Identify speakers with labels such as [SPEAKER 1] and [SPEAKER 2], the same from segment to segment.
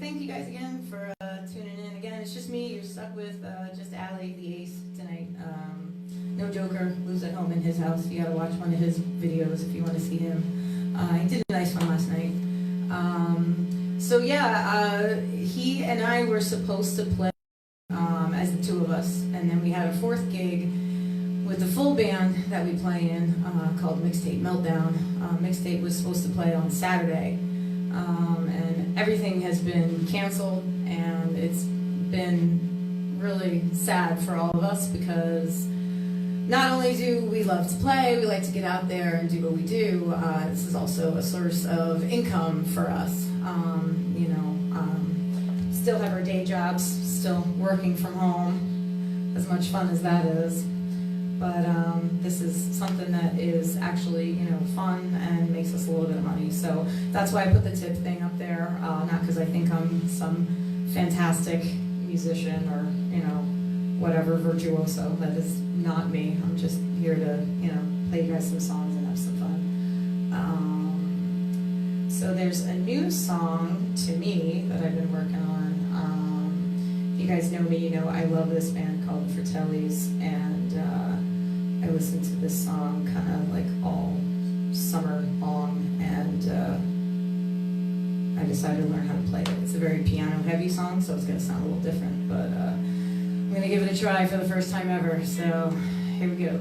[SPEAKER 1] thank you guys again for tuning in. Again, it's just me. You're stuck with just Allie, the ace, tonight. No Joker lives at home in his house. You gotta watch one of his videos if you want to see him. He did a nice one last night. So yeah, he and I were supposed to play as the two of us, and then we had a fourth gig with the full band that we play in called Mixtape Meltdown. Mixtape was supposed to play on Saturday, and everything has been canceled, and it's been really sad for all of us because not only do we love to play, we like to get out there and do what we do, this is also a source of income for us. Still have our day jobs, still working from home, as much fun as that is. But this is something that is actually, fun and makes us a little bit of money. So that's why I put the tip thing up there, not because I think I'm some fantastic musician or, whatever virtuoso. That is not me. I'm just here to, play you guys some songs and have some fun. So there's a new song to me that I've been working on. If you guys know me, you know I love this band called the Fratellis, and I listened to this song kind of like all summer long, and I decided to learn how to play it. It's a very piano-heavy song, so it's going to sound a little different, but I'm going to give it a try for the first time ever, so here we go.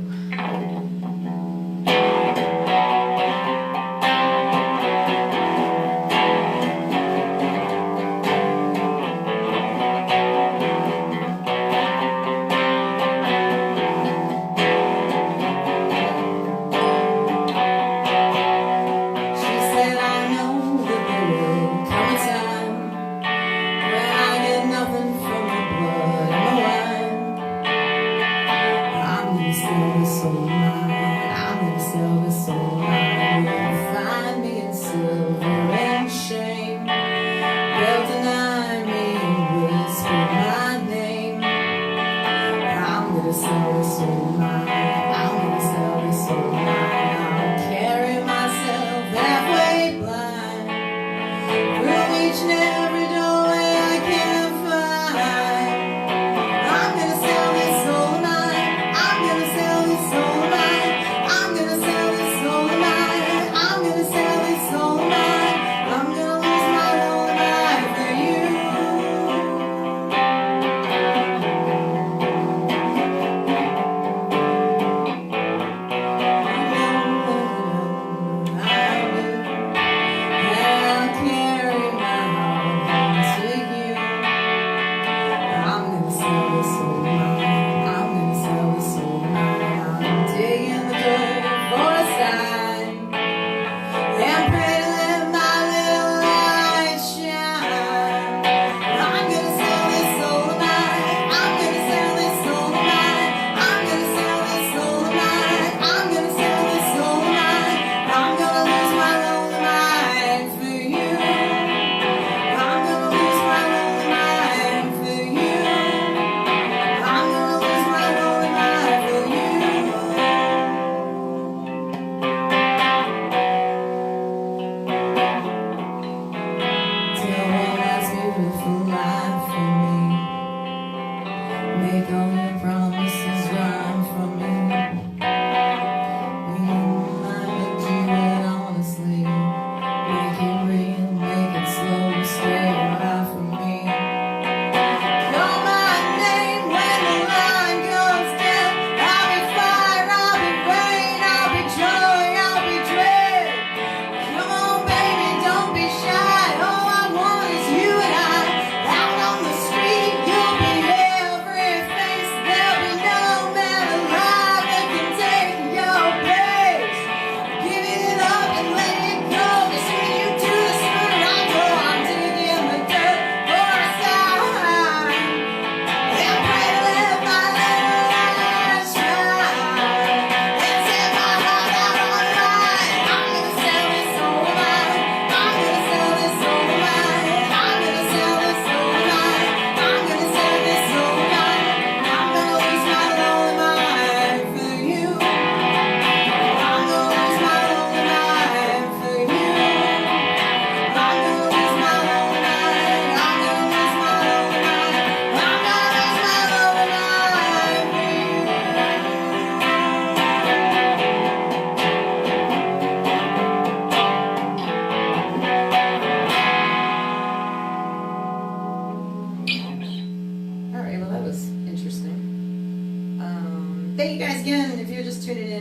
[SPEAKER 1] Soul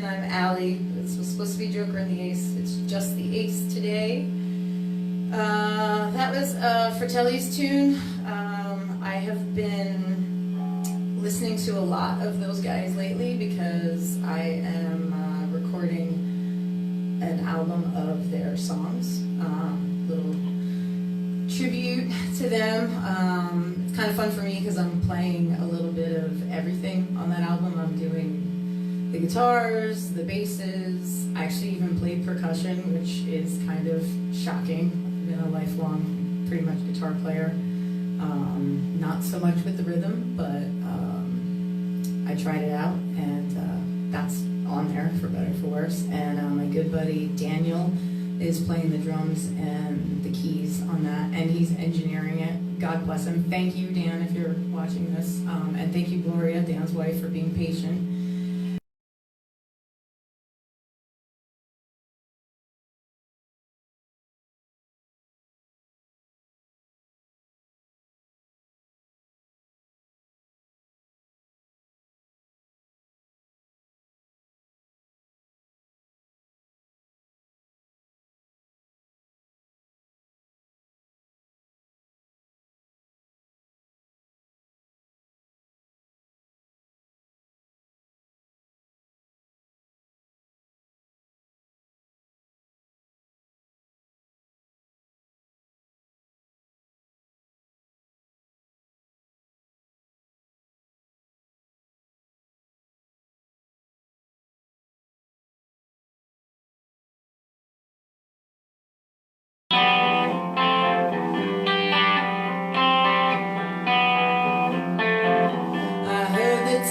[SPEAKER 1] and I'm Allie. This was supposed to be Joker and the Ace. It's just the Ace today. That was Fratelli's tune. I have been listening to a lot of those guys lately because I am recording an album of their songs. Little tribute to them. It's kind of fun for me because I'm playing a little bit of everything on that album. I'm doing the guitars, the basses. I actually even played percussion, which is kind of shocking. I've been a lifelong, pretty much guitar player. Not so much with the rhythm, but I tried it out, and that's on there for better or for worse. And my good buddy Daniel is playing the drums and the keys on that, and he's engineering it. God bless him. Thank you, Dan, if you're watching this, and thank you, Gloria, Dan's wife, for being patient.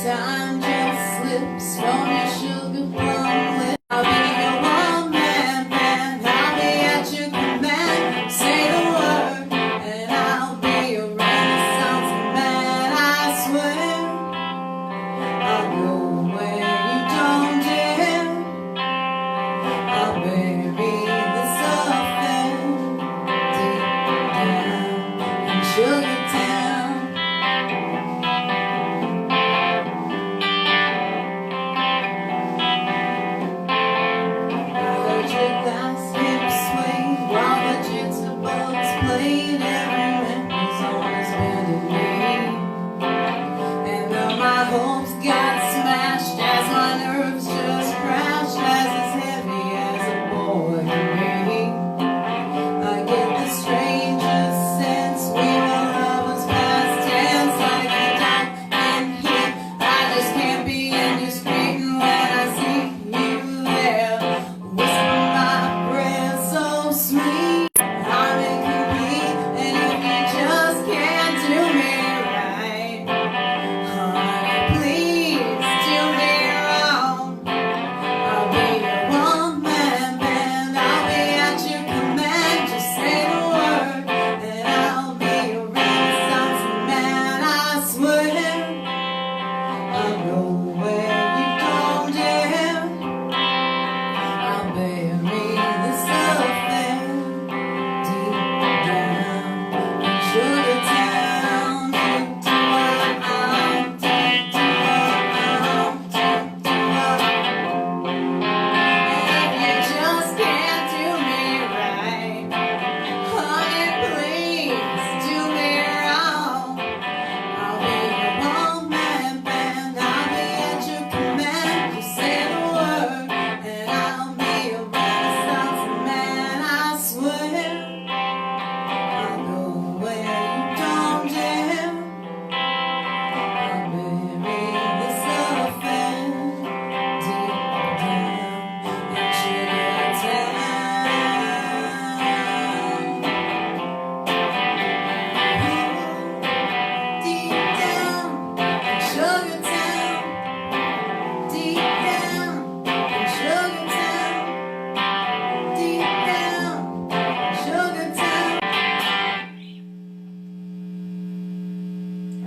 [SPEAKER 1] Time just slips from your sugar plum lips. I'll be your one man band. I'll be at your command. Say the word, and I'll be your Renaissance man. I swear, I'll go where you don't dare. I'll bury this affair deep down in Sugar Town.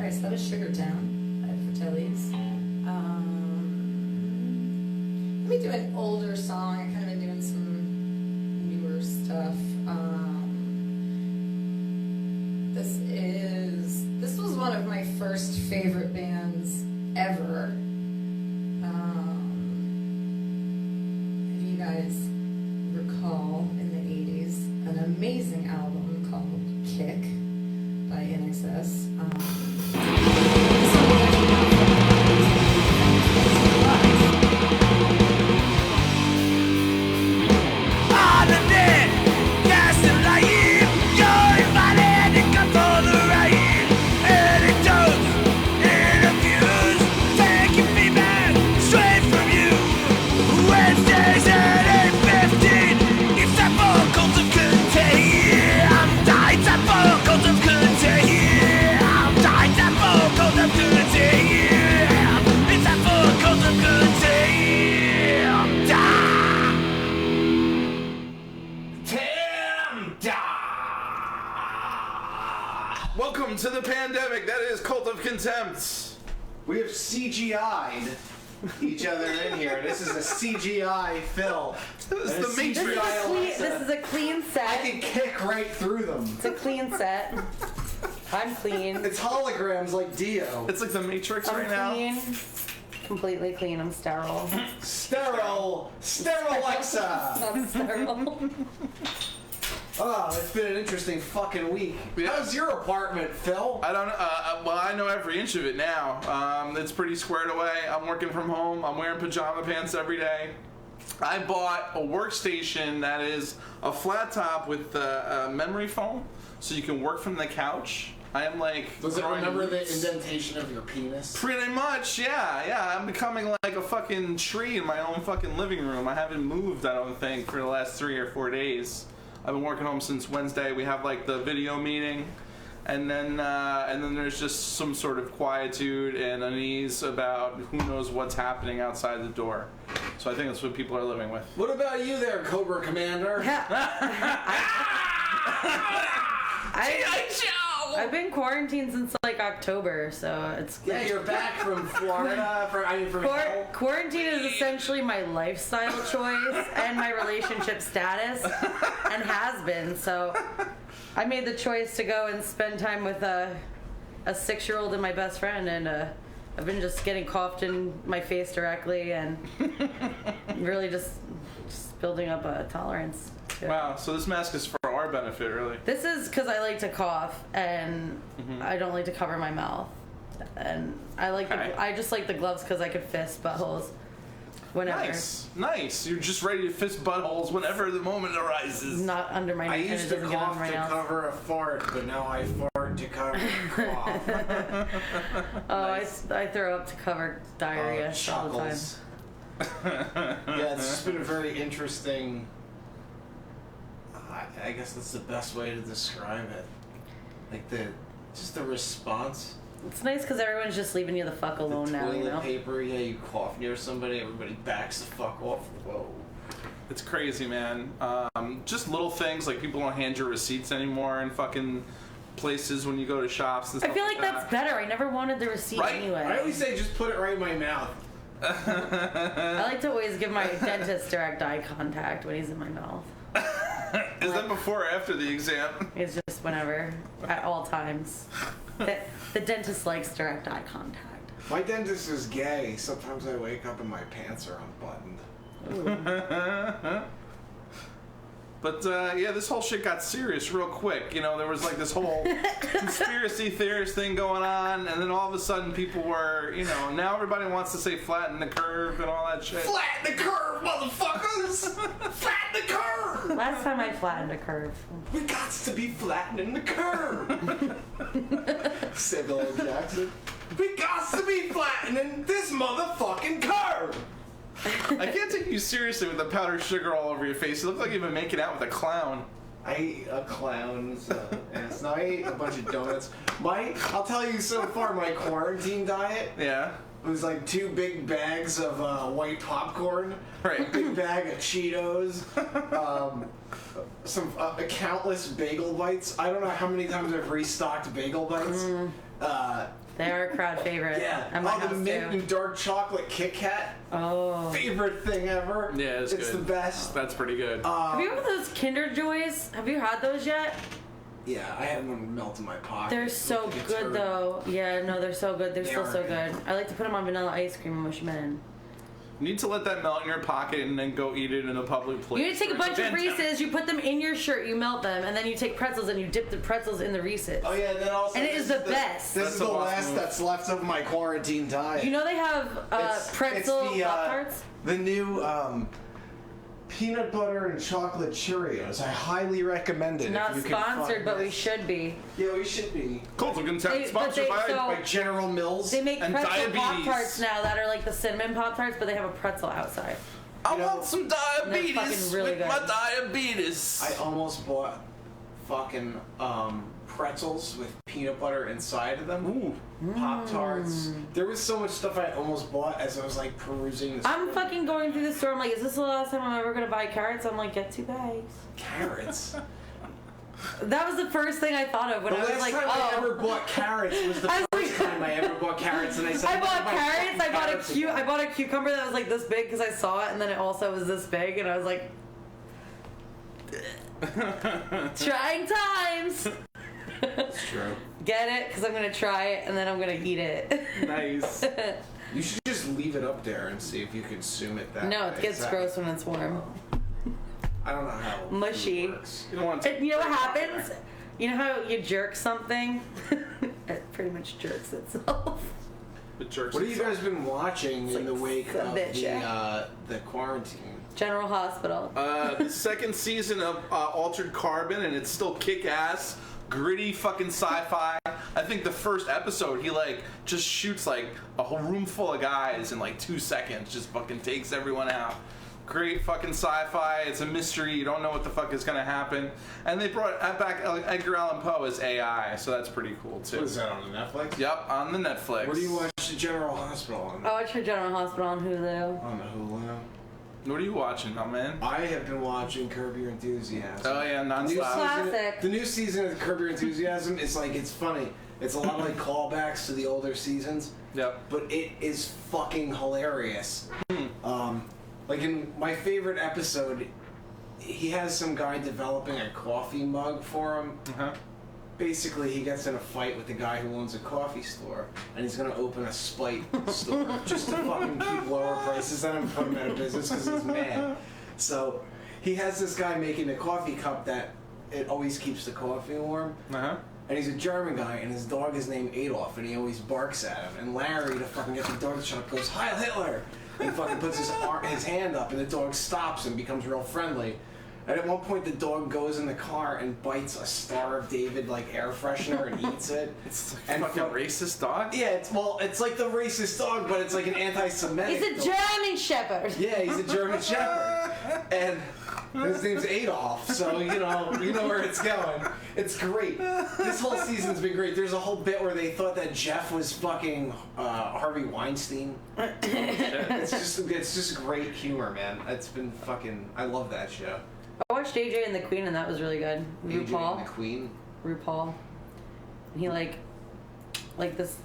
[SPEAKER 1] So that was Sugar Town by Fratelli's. Let me do an older song. I've kind of been doing some newer stuff. This was one of my first favorite bands ever. guys recall in the 80s an amazing album called Kick by NXS.
[SPEAKER 2] Welcome to the pandemic that is Cult of Contempt.
[SPEAKER 3] We have CGI'd each other in here. This is a CGI Phil.
[SPEAKER 2] This is the Matrix.
[SPEAKER 1] This is a clean set.
[SPEAKER 3] I can kick right through them.
[SPEAKER 1] It's a clean set. I'm clean.
[SPEAKER 3] It's holograms like Dio.
[SPEAKER 2] It's like the Matrix
[SPEAKER 1] I'm
[SPEAKER 2] right now.
[SPEAKER 1] clean. Completely clean. I'm sterile.
[SPEAKER 3] Sterile Alexa.
[SPEAKER 1] I'm sterile.
[SPEAKER 3] Oh, it's been an interesting fucking week.
[SPEAKER 2] Yeah.
[SPEAKER 3] How's your apartment, Phil?
[SPEAKER 2] I don't know. Well, I know every inch of it now. It's pretty squared away. I'm working from home. I'm wearing pajama pants every day. I bought a workstation that is a flat top with memory foam, so you can work from the couch. I am like.
[SPEAKER 3] Does it remember the indentation of your penis?
[SPEAKER 2] Pretty much, yeah. I'm becoming like a fucking tree in my own fucking living room. I haven't moved, I don't think, for the last 3 or 4 days. I've been working home since Wednesday. We have like the video meeting, and then there's just some sort of quietude and unease about who knows what's happening outside the door. So I think that's what people are living with.
[SPEAKER 3] What about you there, Cobra Commander?
[SPEAKER 4] I've been quarantined since like October, so it's
[SPEAKER 3] Yeah, you're back from Florida. From hell.
[SPEAKER 4] Quarantine is essentially my lifestyle choice and my relationship status, and has been. So I made the choice to go and spend time with a 6-year-old and my best friend, and I've been just getting coughed in my face directly, and really just building up a tolerance.
[SPEAKER 2] Wow, so this mask is for our benefit, really.
[SPEAKER 4] This is because I like to cough, and I don't like to cover my mouth. And I just like the gloves because I could fist buttholes whenever.
[SPEAKER 2] Nice. You're just ready to fist buttholes whenever the moment arises.
[SPEAKER 4] Not under my
[SPEAKER 3] I
[SPEAKER 4] neck.
[SPEAKER 3] used to cough to cover a fart, but now I fart to cover a cough.
[SPEAKER 4] Nice. I throw up to cover diarrhea all the time.
[SPEAKER 3] Yeah, it's just been a very interesting. I guess that's the best way to describe it. Like the response.
[SPEAKER 4] It's nice because everyone's just leaving you the fuck alone now, you know?
[SPEAKER 3] Toilet paper, yeah, you cough near somebody, everybody backs the fuck off. Whoa.
[SPEAKER 2] It's crazy, man. Just little things like people don't hand your receipts anymore in fucking places when you go to shops and stuff.
[SPEAKER 4] I feel like that's better. I never wanted the receipt anyway.
[SPEAKER 3] I always say just put it right in my mouth.
[SPEAKER 4] I like to always give my dentist direct eye contact when he's in my mouth.
[SPEAKER 2] Is that before or after the exam?
[SPEAKER 4] It's just whenever, at all times. The dentist likes direct eye contact.
[SPEAKER 3] My dentist is gay. Sometimes I wake up and my pants are unbuttoned.
[SPEAKER 2] But yeah, this whole shit got serious real quick. You know, there was like this whole conspiracy theorist thing going on, and then all of a sudden people were, you know, now everybody wants to say flatten the curve and all that shit.
[SPEAKER 3] Flatten the curve, motherfuckers! Flatten the curve!
[SPEAKER 4] Last time I flattened a curve.
[SPEAKER 3] We got to be flattening the curve! Samuel L. Jackson. We got to be flattening this motherfucking curve!
[SPEAKER 2] I can't take you seriously with the powdered sugar all over your face. You look like you've been making out with a clown.
[SPEAKER 3] I ate a clown's ass. No, I ate a bunch of donuts. I'll tell you so far, my quarantine diet
[SPEAKER 2] Yeah.
[SPEAKER 3] was like 2 big bags of white popcorn,
[SPEAKER 2] Right.
[SPEAKER 3] a big bag of Cheetos, some countless bagel bites. I don't know how many times I've restocked bagel bites.
[SPEAKER 4] They are a crowd favorite.
[SPEAKER 3] Yeah,
[SPEAKER 4] At my
[SPEAKER 3] the
[SPEAKER 4] house
[SPEAKER 3] mint
[SPEAKER 4] too.
[SPEAKER 3] and dark chocolate Kit Kat.
[SPEAKER 4] Oh.
[SPEAKER 3] Favorite thing ever.
[SPEAKER 2] Yeah, it's good.
[SPEAKER 3] the best.
[SPEAKER 2] That's pretty good.
[SPEAKER 4] Have you had those Kinder Joys? Have you had those yet?
[SPEAKER 3] Yeah, I had one melt in my pocket.
[SPEAKER 4] They're so
[SPEAKER 3] Like a
[SPEAKER 4] good
[SPEAKER 3] turd.
[SPEAKER 4] though. Yeah, no, they're so good. They're
[SPEAKER 3] They
[SPEAKER 4] still
[SPEAKER 3] are
[SPEAKER 4] so
[SPEAKER 3] good.
[SPEAKER 4] good. I like to put them on vanilla ice cream and mush them in.
[SPEAKER 2] You need to let that melt in your pocket and then go eat it in a public place.
[SPEAKER 4] You need to take a bunch of Reese's, you put them in your shirt, you melt them, and then you take pretzels and you dip the pretzels in the Reese's.
[SPEAKER 3] Oh yeah, and then also
[SPEAKER 4] And it is the best.
[SPEAKER 3] This
[SPEAKER 2] That's
[SPEAKER 3] is the
[SPEAKER 2] a awesome
[SPEAKER 3] last
[SPEAKER 2] move.
[SPEAKER 3] that's left of my quarantine diet.
[SPEAKER 4] You know they have pretzel Pop-Tarts?
[SPEAKER 3] The new peanut butter and chocolate Cheerios. I highly recommend it.
[SPEAKER 4] Not
[SPEAKER 3] if you can
[SPEAKER 4] sponsored,
[SPEAKER 3] find
[SPEAKER 4] but we
[SPEAKER 3] this.
[SPEAKER 4] should be.
[SPEAKER 3] Yeah, we should be.
[SPEAKER 2] Cool, so
[SPEAKER 4] But
[SPEAKER 2] sponsored
[SPEAKER 4] they-
[SPEAKER 2] by...
[SPEAKER 4] so-
[SPEAKER 3] Like General Mills.
[SPEAKER 4] They make
[SPEAKER 2] And
[SPEAKER 4] pretzel
[SPEAKER 2] diabetes.
[SPEAKER 4] Pop-Tarts now that are like the cinnamon Pop-Tarts, but they have a pretzel outside.
[SPEAKER 2] I
[SPEAKER 3] You know,
[SPEAKER 2] want some diabetes
[SPEAKER 4] fucking really
[SPEAKER 2] with
[SPEAKER 4] good.
[SPEAKER 2] my diabetes.
[SPEAKER 3] I almost bought fucking pretzels with peanut butter inside of them.
[SPEAKER 2] Ooh.
[SPEAKER 3] Pop-Tarts. There was so much stuff I almost bought as I was like perusing the
[SPEAKER 4] I'm
[SPEAKER 3] store.
[SPEAKER 4] fucking going through the store. I'm like, is this the last time I'm ever gonna buy carrots? I'm like, get 2 bags.
[SPEAKER 3] Carrots.
[SPEAKER 4] That was the first thing I thought of when
[SPEAKER 3] The
[SPEAKER 4] I was
[SPEAKER 3] last
[SPEAKER 4] like,
[SPEAKER 3] time I ever
[SPEAKER 4] oh.
[SPEAKER 3] bought carrots was the
[SPEAKER 4] I was
[SPEAKER 3] first
[SPEAKER 4] like-
[SPEAKER 3] time I ever bought carrots, and I said,
[SPEAKER 4] I
[SPEAKER 3] "I'm gonna
[SPEAKER 4] bought
[SPEAKER 3] buy
[SPEAKER 4] carrots.
[SPEAKER 3] fucking carrots
[SPEAKER 4] I
[SPEAKER 3] again."
[SPEAKER 4] bought a cucumber that was like this big because I saw it, and then it also was this big, and I was like, trying times.
[SPEAKER 3] It's true.
[SPEAKER 4] Get it? Because I'm gonna try it, and then I'm gonna eat it.
[SPEAKER 2] Nice.
[SPEAKER 3] You should just leave it up there and see if you consume it that
[SPEAKER 4] No,
[SPEAKER 3] way.
[SPEAKER 4] it gets gross when it's warm.
[SPEAKER 3] I don't know how food
[SPEAKER 4] Mushy.
[SPEAKER 3] works.
[SPEAKER 2] You don't want to...
[SPEAKER 4] And you know what happens? You know how you jerk something? It pretty much jerks itself.
[SPEAKER 2] It jerks
[SPEAKER 3] What have you
[SPEAKER 2] itself.
[SPEAKER 3] guys been watching in
[SPEAKER 4] like
[SPEAKER 3] the wake
[SPEAKER 4] some
[SPEAKER 3] of
[SPEAKER 4] bitch,
[SPEAKER 3] the quarantine?
[SPEAKER 4] General Hospital.
[SPEAKER 2] The second season of Altered Carbon, and it's still kick-ass, gritty fucking sci-fi. I think the first episode, he like just shoots like a whole room full of guys in like 2 seconds, just fucking takes everyone out. Great fucking sci-fi. It's a mystery. You don't know what the fuck is gonna happen. And they brought back Edgar Allan Poe as AI, so that's pretty cool too.
[SPEAKER 3] What is that on the Netflix?
[SPEAKER 2] Yep, on the Netflix.
[SPEAKER 3] Where do you watch the General Hospital on?
[SPEAKER 4] I watched for General Hospital on Hulu.
[SPEAKER 3] On the Hulu.
[SPEAKER 2] What are you watching, my man?
[SPEAKER 3] I have been watching Curb Your Enthusiasm.
[SPEAKER 2] Oh yeah,
[SPEAKER 3] New
[SPEAKER 2] nonstop.
[SPEAKER 4] Classic.
[SPEAKER 3] The new season of Curb Your Enthusiasm is like, it's funny. It's a lot like callbacks to the older seasons,
[SPEAKER 2] Yep.
[SPEAKER 3] but it is fucking hilarious. Like in my favorite episode, he has some guy developing a coffee mug for him.
[SPEAKER 2] Uh-huh.
[SPEAKER 3] Basically, he gets in a fight with the guy who owns a coffee store, and he's gonna open a Spite store just to fucking keep lower prices on him and put him out of business because he's mad. So he has this guy making a coffee cup that it always keeps the coffee warm.
[SPEAKER 2] Uh-huh.
[SPEAKER 3] And he's a German guy, and his dog is named Adolf, and he always barks at him. And Larry, to fucking get the dog to shut up, goes, "Heil Hitler!" And he fucking puts his hand up, and the dog stops and becomes real friendly. And at one point, the dog goes in the car and bites a Star of David like air freshener and eats it.
[SPEAKER 2] It's like
[SPEAKER 3] And
[SPEAKER 2] fucking
[SPEAKER 3] fuck-
[SPEAKER 2] racist dog.
[SPEAKER 3] Yeah, it's like the racist dog, but it's like an anti-Semitic.
[SPEAKER 4] He's a
[SPEAKER 3] dog.
[SPEAKER 4] German Shepherd.
[SPEAKER 3] Yeah, he's a German Shepherd, and his name's Adolf. So you know where it's going. It's great. This whole season's been great. There's a whole bit where they thought that Jeff was fucking Harvey Weinstein. It's just great humor, man. It's been fucking. I love that show.
[SPEAKER 4] I watched AJ and the Queen, and that was really good.
[SPEAKER 3] AJ and
[SPEAKER 4] RuPaul.
[SPEAKER 3] the Queen.
[SPEAKER 4] RuPaul. And he like this.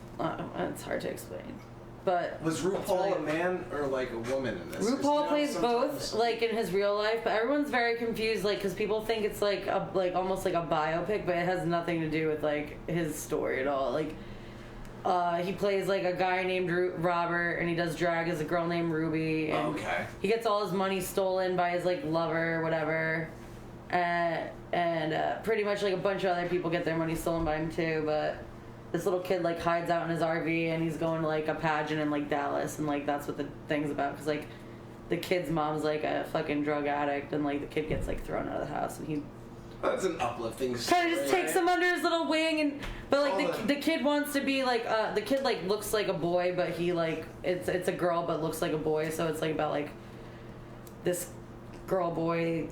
[SPEAKER 4] It's hard to explain, but
[SPEAKER 3] Was RuPaul a man or like a woman in this? 'Cause,
[SPEAKER 4] RuPaul plays both,
[SPEAKER 3] sometimes-
[SPEAKER 4] like in his real life, but everyone's very confused, like, because people think it's like almost like a biopic, but it has nothing to do with like his story at all. Like, he plays like a guy named Robert, and he does drag as a girl named Ruby. And
[SPEAKER 3] Okay.
[SPEAKER 4] he gets all his money stolen by his like lover, or whatever, and pretty much like a bunch of other people get their money stolen by him too. But this little kid like hides out in his RV, and he's going to like a pageant in like Dallas, and like that's what the thing's about, because like the kid's mom's like a fucking drug addict, and like the kid gets like thrown out of the house, and he
[SPEAKER 3] That's an uplifting story.
[SPEAKER 4] kind of just takes him under his little wing, and but like
[SPEAKER 3] Oh,
[SPEAKER 4] the kid wants to be like the kid like looks like a boy, but he like it's a girl but looks like a boy, so it's like about like this girl boy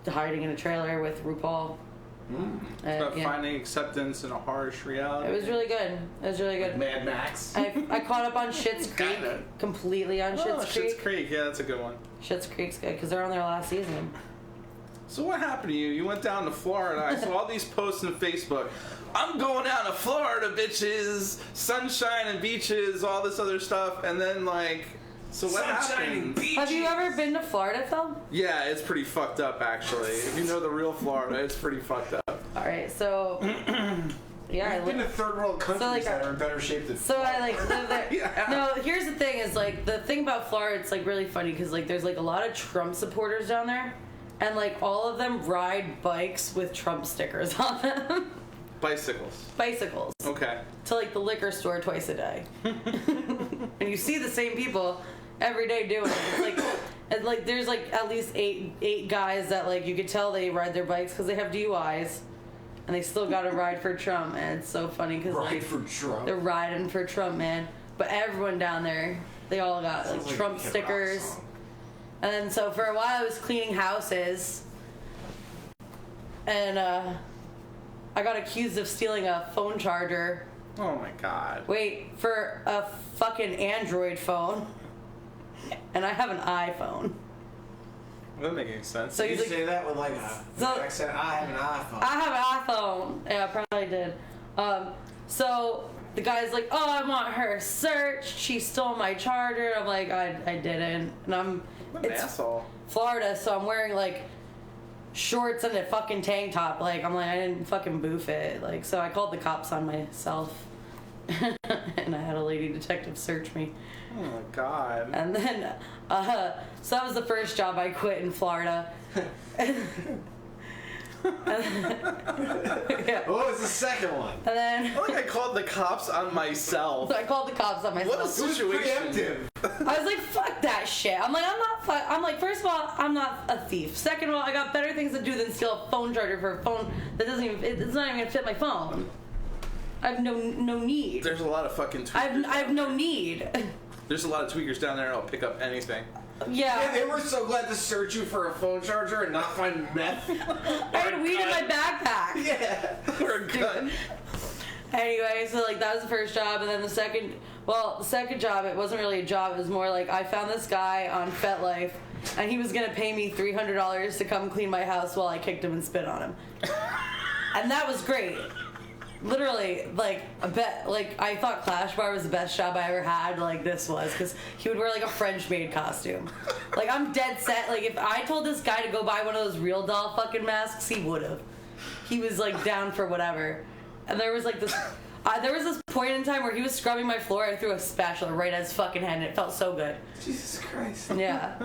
[SPEAKER 4] hiding in a trailer with RuPaul.
[SPEAKER 2] About
[SPEAKER 4] Yeah.
[SPEAKER 2] finding acceptance in a harsh reality.
[SPEAKER 4] It was really good. It was really good.
[SPEAKER 3] Mad Max.
[SPEAKER 4] I caught up on Schitt's Creek
[SPEAKER 2] Kinda.
[SPEAKER 4] completely on
[SPEAKER 2] Oh,
[SPEAKER 4] Schitt's
[SPEAKER 2] Schitt's
[SPEAKER 4] Creek.
[SPEAKER 2] Creek. Yeah, that's a good one.
[SPEAKER 4] Schitt's Creek's good because they're on their last season.
[SPEAKER 2] So what happened to you? You went down to Florida. I saw all these posts on Facebook. I'm going down to Florida, bitches. Sunshine and beaches, all this other stuff. And then like, so what happened?
[SPEAKER 4] Have you ever been to Florida, Phil?
[SPEAKER 2] Yeah, it's pretty fucked up actually. If you know the real Florida, it's pretty fucked up.
[SPEAKER 4] All right, so Yeah,
[SPEAKER 3] I've been to third world countries that are in better shape than.
[SPEAKER 4] So I like live there.
[SPEAKER 2] Yeah.
[SPEAKER 4] No, here's the thing: is like the thing about Florida. It's like really funny because like there's like a lot of Trump supporters down there, and like all of them ride bikes with Trump stickers on them. Bicycles.
[SPEAKER 2] Okay.
[SPEAKER 4] To like the liquor store twice a day, and you see the same people every day doing it. It's like there's like at least eight guys that like you could tell they ride their bikes because they have DUIs. And they still got to ride for Trump, and it's so funny because like,
[SPEAKER 3] for Trump.
[SPEAKER 4] they're riding for Trump, man. But everyone down there, they all got like Trump stickers. And then so for a while I was cleaning houses, and I got accused of stealing a phone charger.
[SPEAKER 2] Oh my god.
[SPEAKER 4] Wait, for a fucking Android phone, and I have an iPhone.
[SPEAKER 2] That doesn't make any sense.
[SPEAKER 4] So
[SPEAKER 3] You
[SPEAKER 4] he's like,
[SPEAKER 3] say that with like a accent. I have an iPhone.
[SPEAKER 4] I have an iPhone. Yeah, I probably did. So the guy's like, oh, I want her searched. She stole my charger. I'm like, I didn't. And
[SPEAKER 2] What an asshole.
[SPEAKER 4] Florida, so I'm wearing like shorts and a fucking tank top. Like, I'm like, I didn't fucking boof it. Like, so I called the cops on myself. And I had a lady detective search me.
[SPEAKER 2] Oh my god.
[SPEAKER 4] And then, so that was the first job I quit in Florida. Yeah.
[SPEAKER 3] What was the second one?
[SPEAKER 4] And then
[SPEAKER 2] I think I called the cops on myself.
[SPEAKER 4] so I called the cops on myself.
[SPEAKER 2] What a situation.
[SPEAKER 3] Preemptive.
[SPEAKER 4] I was like, fuck that shit. I'm like, I'm like, first of all, I'm not a thief. Second of all, I got better things to do than steal a phone charger for a phone that doesn't even, it's not even gonna fit my phone. I have no need.
[SPEAKER 2] There's a lot of fucking tweakers.
[SPEAKER 4] I have no need.
[SPEAKER 2] There's a lot of tweakers down there that'll pick up anything.
[SPEAKER 3] Yeah, they
[SPEAKER 4] Yeah.
[SPEAKER 3] were so glad to search you for a phone charger and not find meth.
[SPEAKER 4] I had weed in my backpack.
[SPEAKER 3] Yeah.
[SPEAKER 2] Or a gun.
[SPEAKER 4] Anyway, so like that was the first job, and then the second job, it wasn't really a job. It was more like I found this guy on FetLife, and he was gonna pay me $300 to come clean my house while I kicked him and spit on him, and that was great. Literally, like I thought Clash Bar was the best job I ever had. Like this was, because he would wear like a French maid costume. Like I'm dead set. Like if I told this guy to go buy one of those real doll fucking masks, he would have. He was like down for whatever. And there was like this. There was this point in time where he was scrubbing my floor. I threw a spatula right at his fucking head, and it felt so good.
[SPEAKER 3] Jesus Christ.
[SPEAKER 4] Yeah,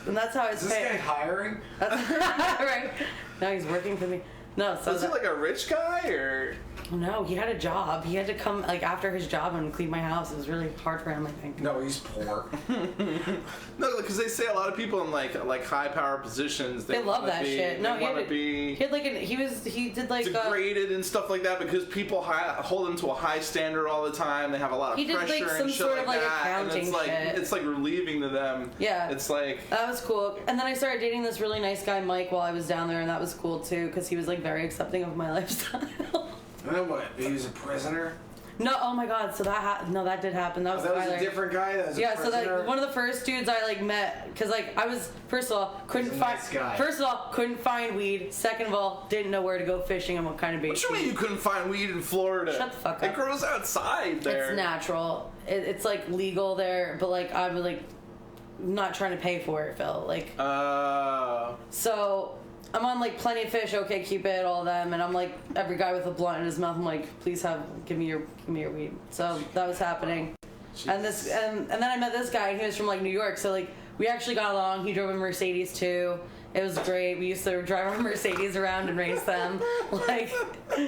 [SPEAKER 4] and that's how I was
[SPEAKER 3] Is this guy
[SPEAKER 4] paid.
[SPEAKER 3] hiring?
[SPEAKER 4] Right now he's working for me. No, so
[SPEAKER 2] Was he like a rich guy or?
[SPEAKER 4] no, he had a job. He had to come like after his job and clean my house. It was really hard for him, I think.
[SPEAKER 3] No, he's poor.
[SPEAKER 2] No, because they say a lot of people in like high power positions.
[SPEAKER 4] They love
[SPEAKER 2] wanna
[SPEAKER 4] that
[SPEAKER 2] be-
[SPEAKER 4] shit. No,
[SPEAKER 2] they
[SPEAKER 4] he
[SPEAKER 2] want
[SPEAKER 4] had
[SPEAKER 2] to be
[SPEAKER 4] He had like he did like
[SPEAKER 2] degraded and stuff like that because people hold them to a high standard all the time. They have a lot of
[SPEAKER 4] He did, like,
[SPEAKER 2] pressure
[SPEAKER 4] some
[SPEAKER 2] and shit
[SPEAKER 4] sort
[SPEAKER 2] like
[SPEAKER 4] of, like,
[SPEAKER 2] that, and
[SPEAKER 4] accounting
[SPEAKER 2] it's like
[SPEAKER 4] shit.
[SPEAKER 2] it's like relieving to them.
[SPEAKER 4] Yeah.
[SPEAKER 2] It's like
[SPEAKER 4] that was cool. And then I started dating this really nice guy, Mike, while I was down there, and that was cool too, because he was like very accepting of my lifestyle.
[SPEAKER 3] And then what? He was a prisoner?
[SPEAKER 4] No, oh my god, so that did happen. That was
[SPEAKER 3] That was
[SPEAKER 4] Tyler.
[SPEAKER 3] a different guy? That was a
[SPEAKER 4] Yeah, so
[SPEAKER 3] prisoner?
[SPEAKER 4] that one of the first dudes I like met, because like I was first of all couldn't
[SPEAKER 3] He's a
[SPEAKER 4] find
[SPEAKER 3] nice guy.
[SPEAKER 4] couldn't find weed. Second of all, didn't know where to go fishing and what kind of bait.
[SPEAKER 2] what you
[SPEAKER 4] to
[SPEAKER 2] mean
[SPEAKER 4] use.
[SPEAKER 2] you couldn't find weed in Florida?
[SPEAKER 4] Shut the fuck
[SPEAKER 2] It
[SPEAKER 4] up.
[SPEAKER 2] grows outside there.
[SPEAKER 4] It's natural. It's like legal there, but like I was like not trying to pay for it, Phil. Like so. I'm on like Plenty of Fish, OK Cupid, all of them, and I'm like every guy with a blunt in his mouth. I'm like, please give me your weed. So that was happening, and then I met this guy, and he was from like New York. So like we actually got along. He drove a Mercedes too. It was great. We used to drive our Mercedes around and race them. Like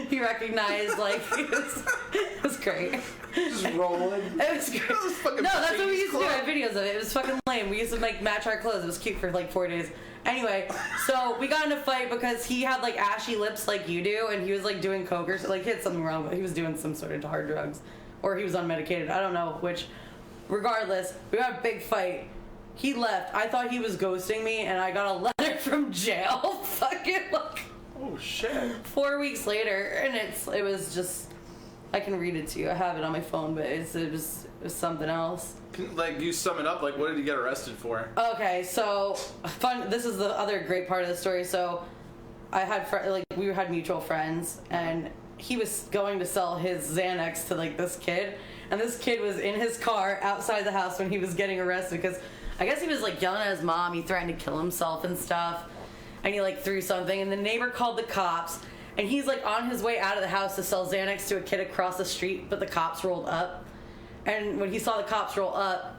[SPEAKER 4] he recognized, like it was great.
[SPEAKER 3] Just rolling.
[SPEAKER 4] It was great.
[SPEAKER 2] fucking
[SPEAKER 4] No, that's what we
[SPEAKER 2] Mercedes
[SPEAKER 4] used to do. I
[SPEAKER 2] club.
[SPEAKER 4] had videos of it. It was fucking lame. We used to like match our clothes. It was cute for like 4 days. Anyway, so we got in a fight because he had like ashy lips like you do, and he was like doing coke or like he had something wrong, but he was doing some sort of hard drugs, or he was unmedicated. I don't know which. Regardless, we got a big fight. He left. I thought he was ghosting me, and I got a letter from jail. Fucking like
[SPEAKER 2] Oh shit.
[SPEAKER 4] 4 weeks later, and it was just. I can read it to you. I have it on my phone, but it was something else.
[SPEAKER 2] Like you sum it up. Like what did he get arrested for?
[SPEAKER 4] Okay, so fun. This is the other great part of the story. So, I had we had mutual friends, and he was going to sell his Xanax to like this kid, and this kid was in his car outside the house when he was getting arrested because I guess he was like yelling at his mom. He threatened to kill himself and stuff, and he like threw something, and the neighbor called the cops. and he's like on his way out of the house to sell Xanax to a kid across the street, but the cops rolled up. And when he saw the cops roll up,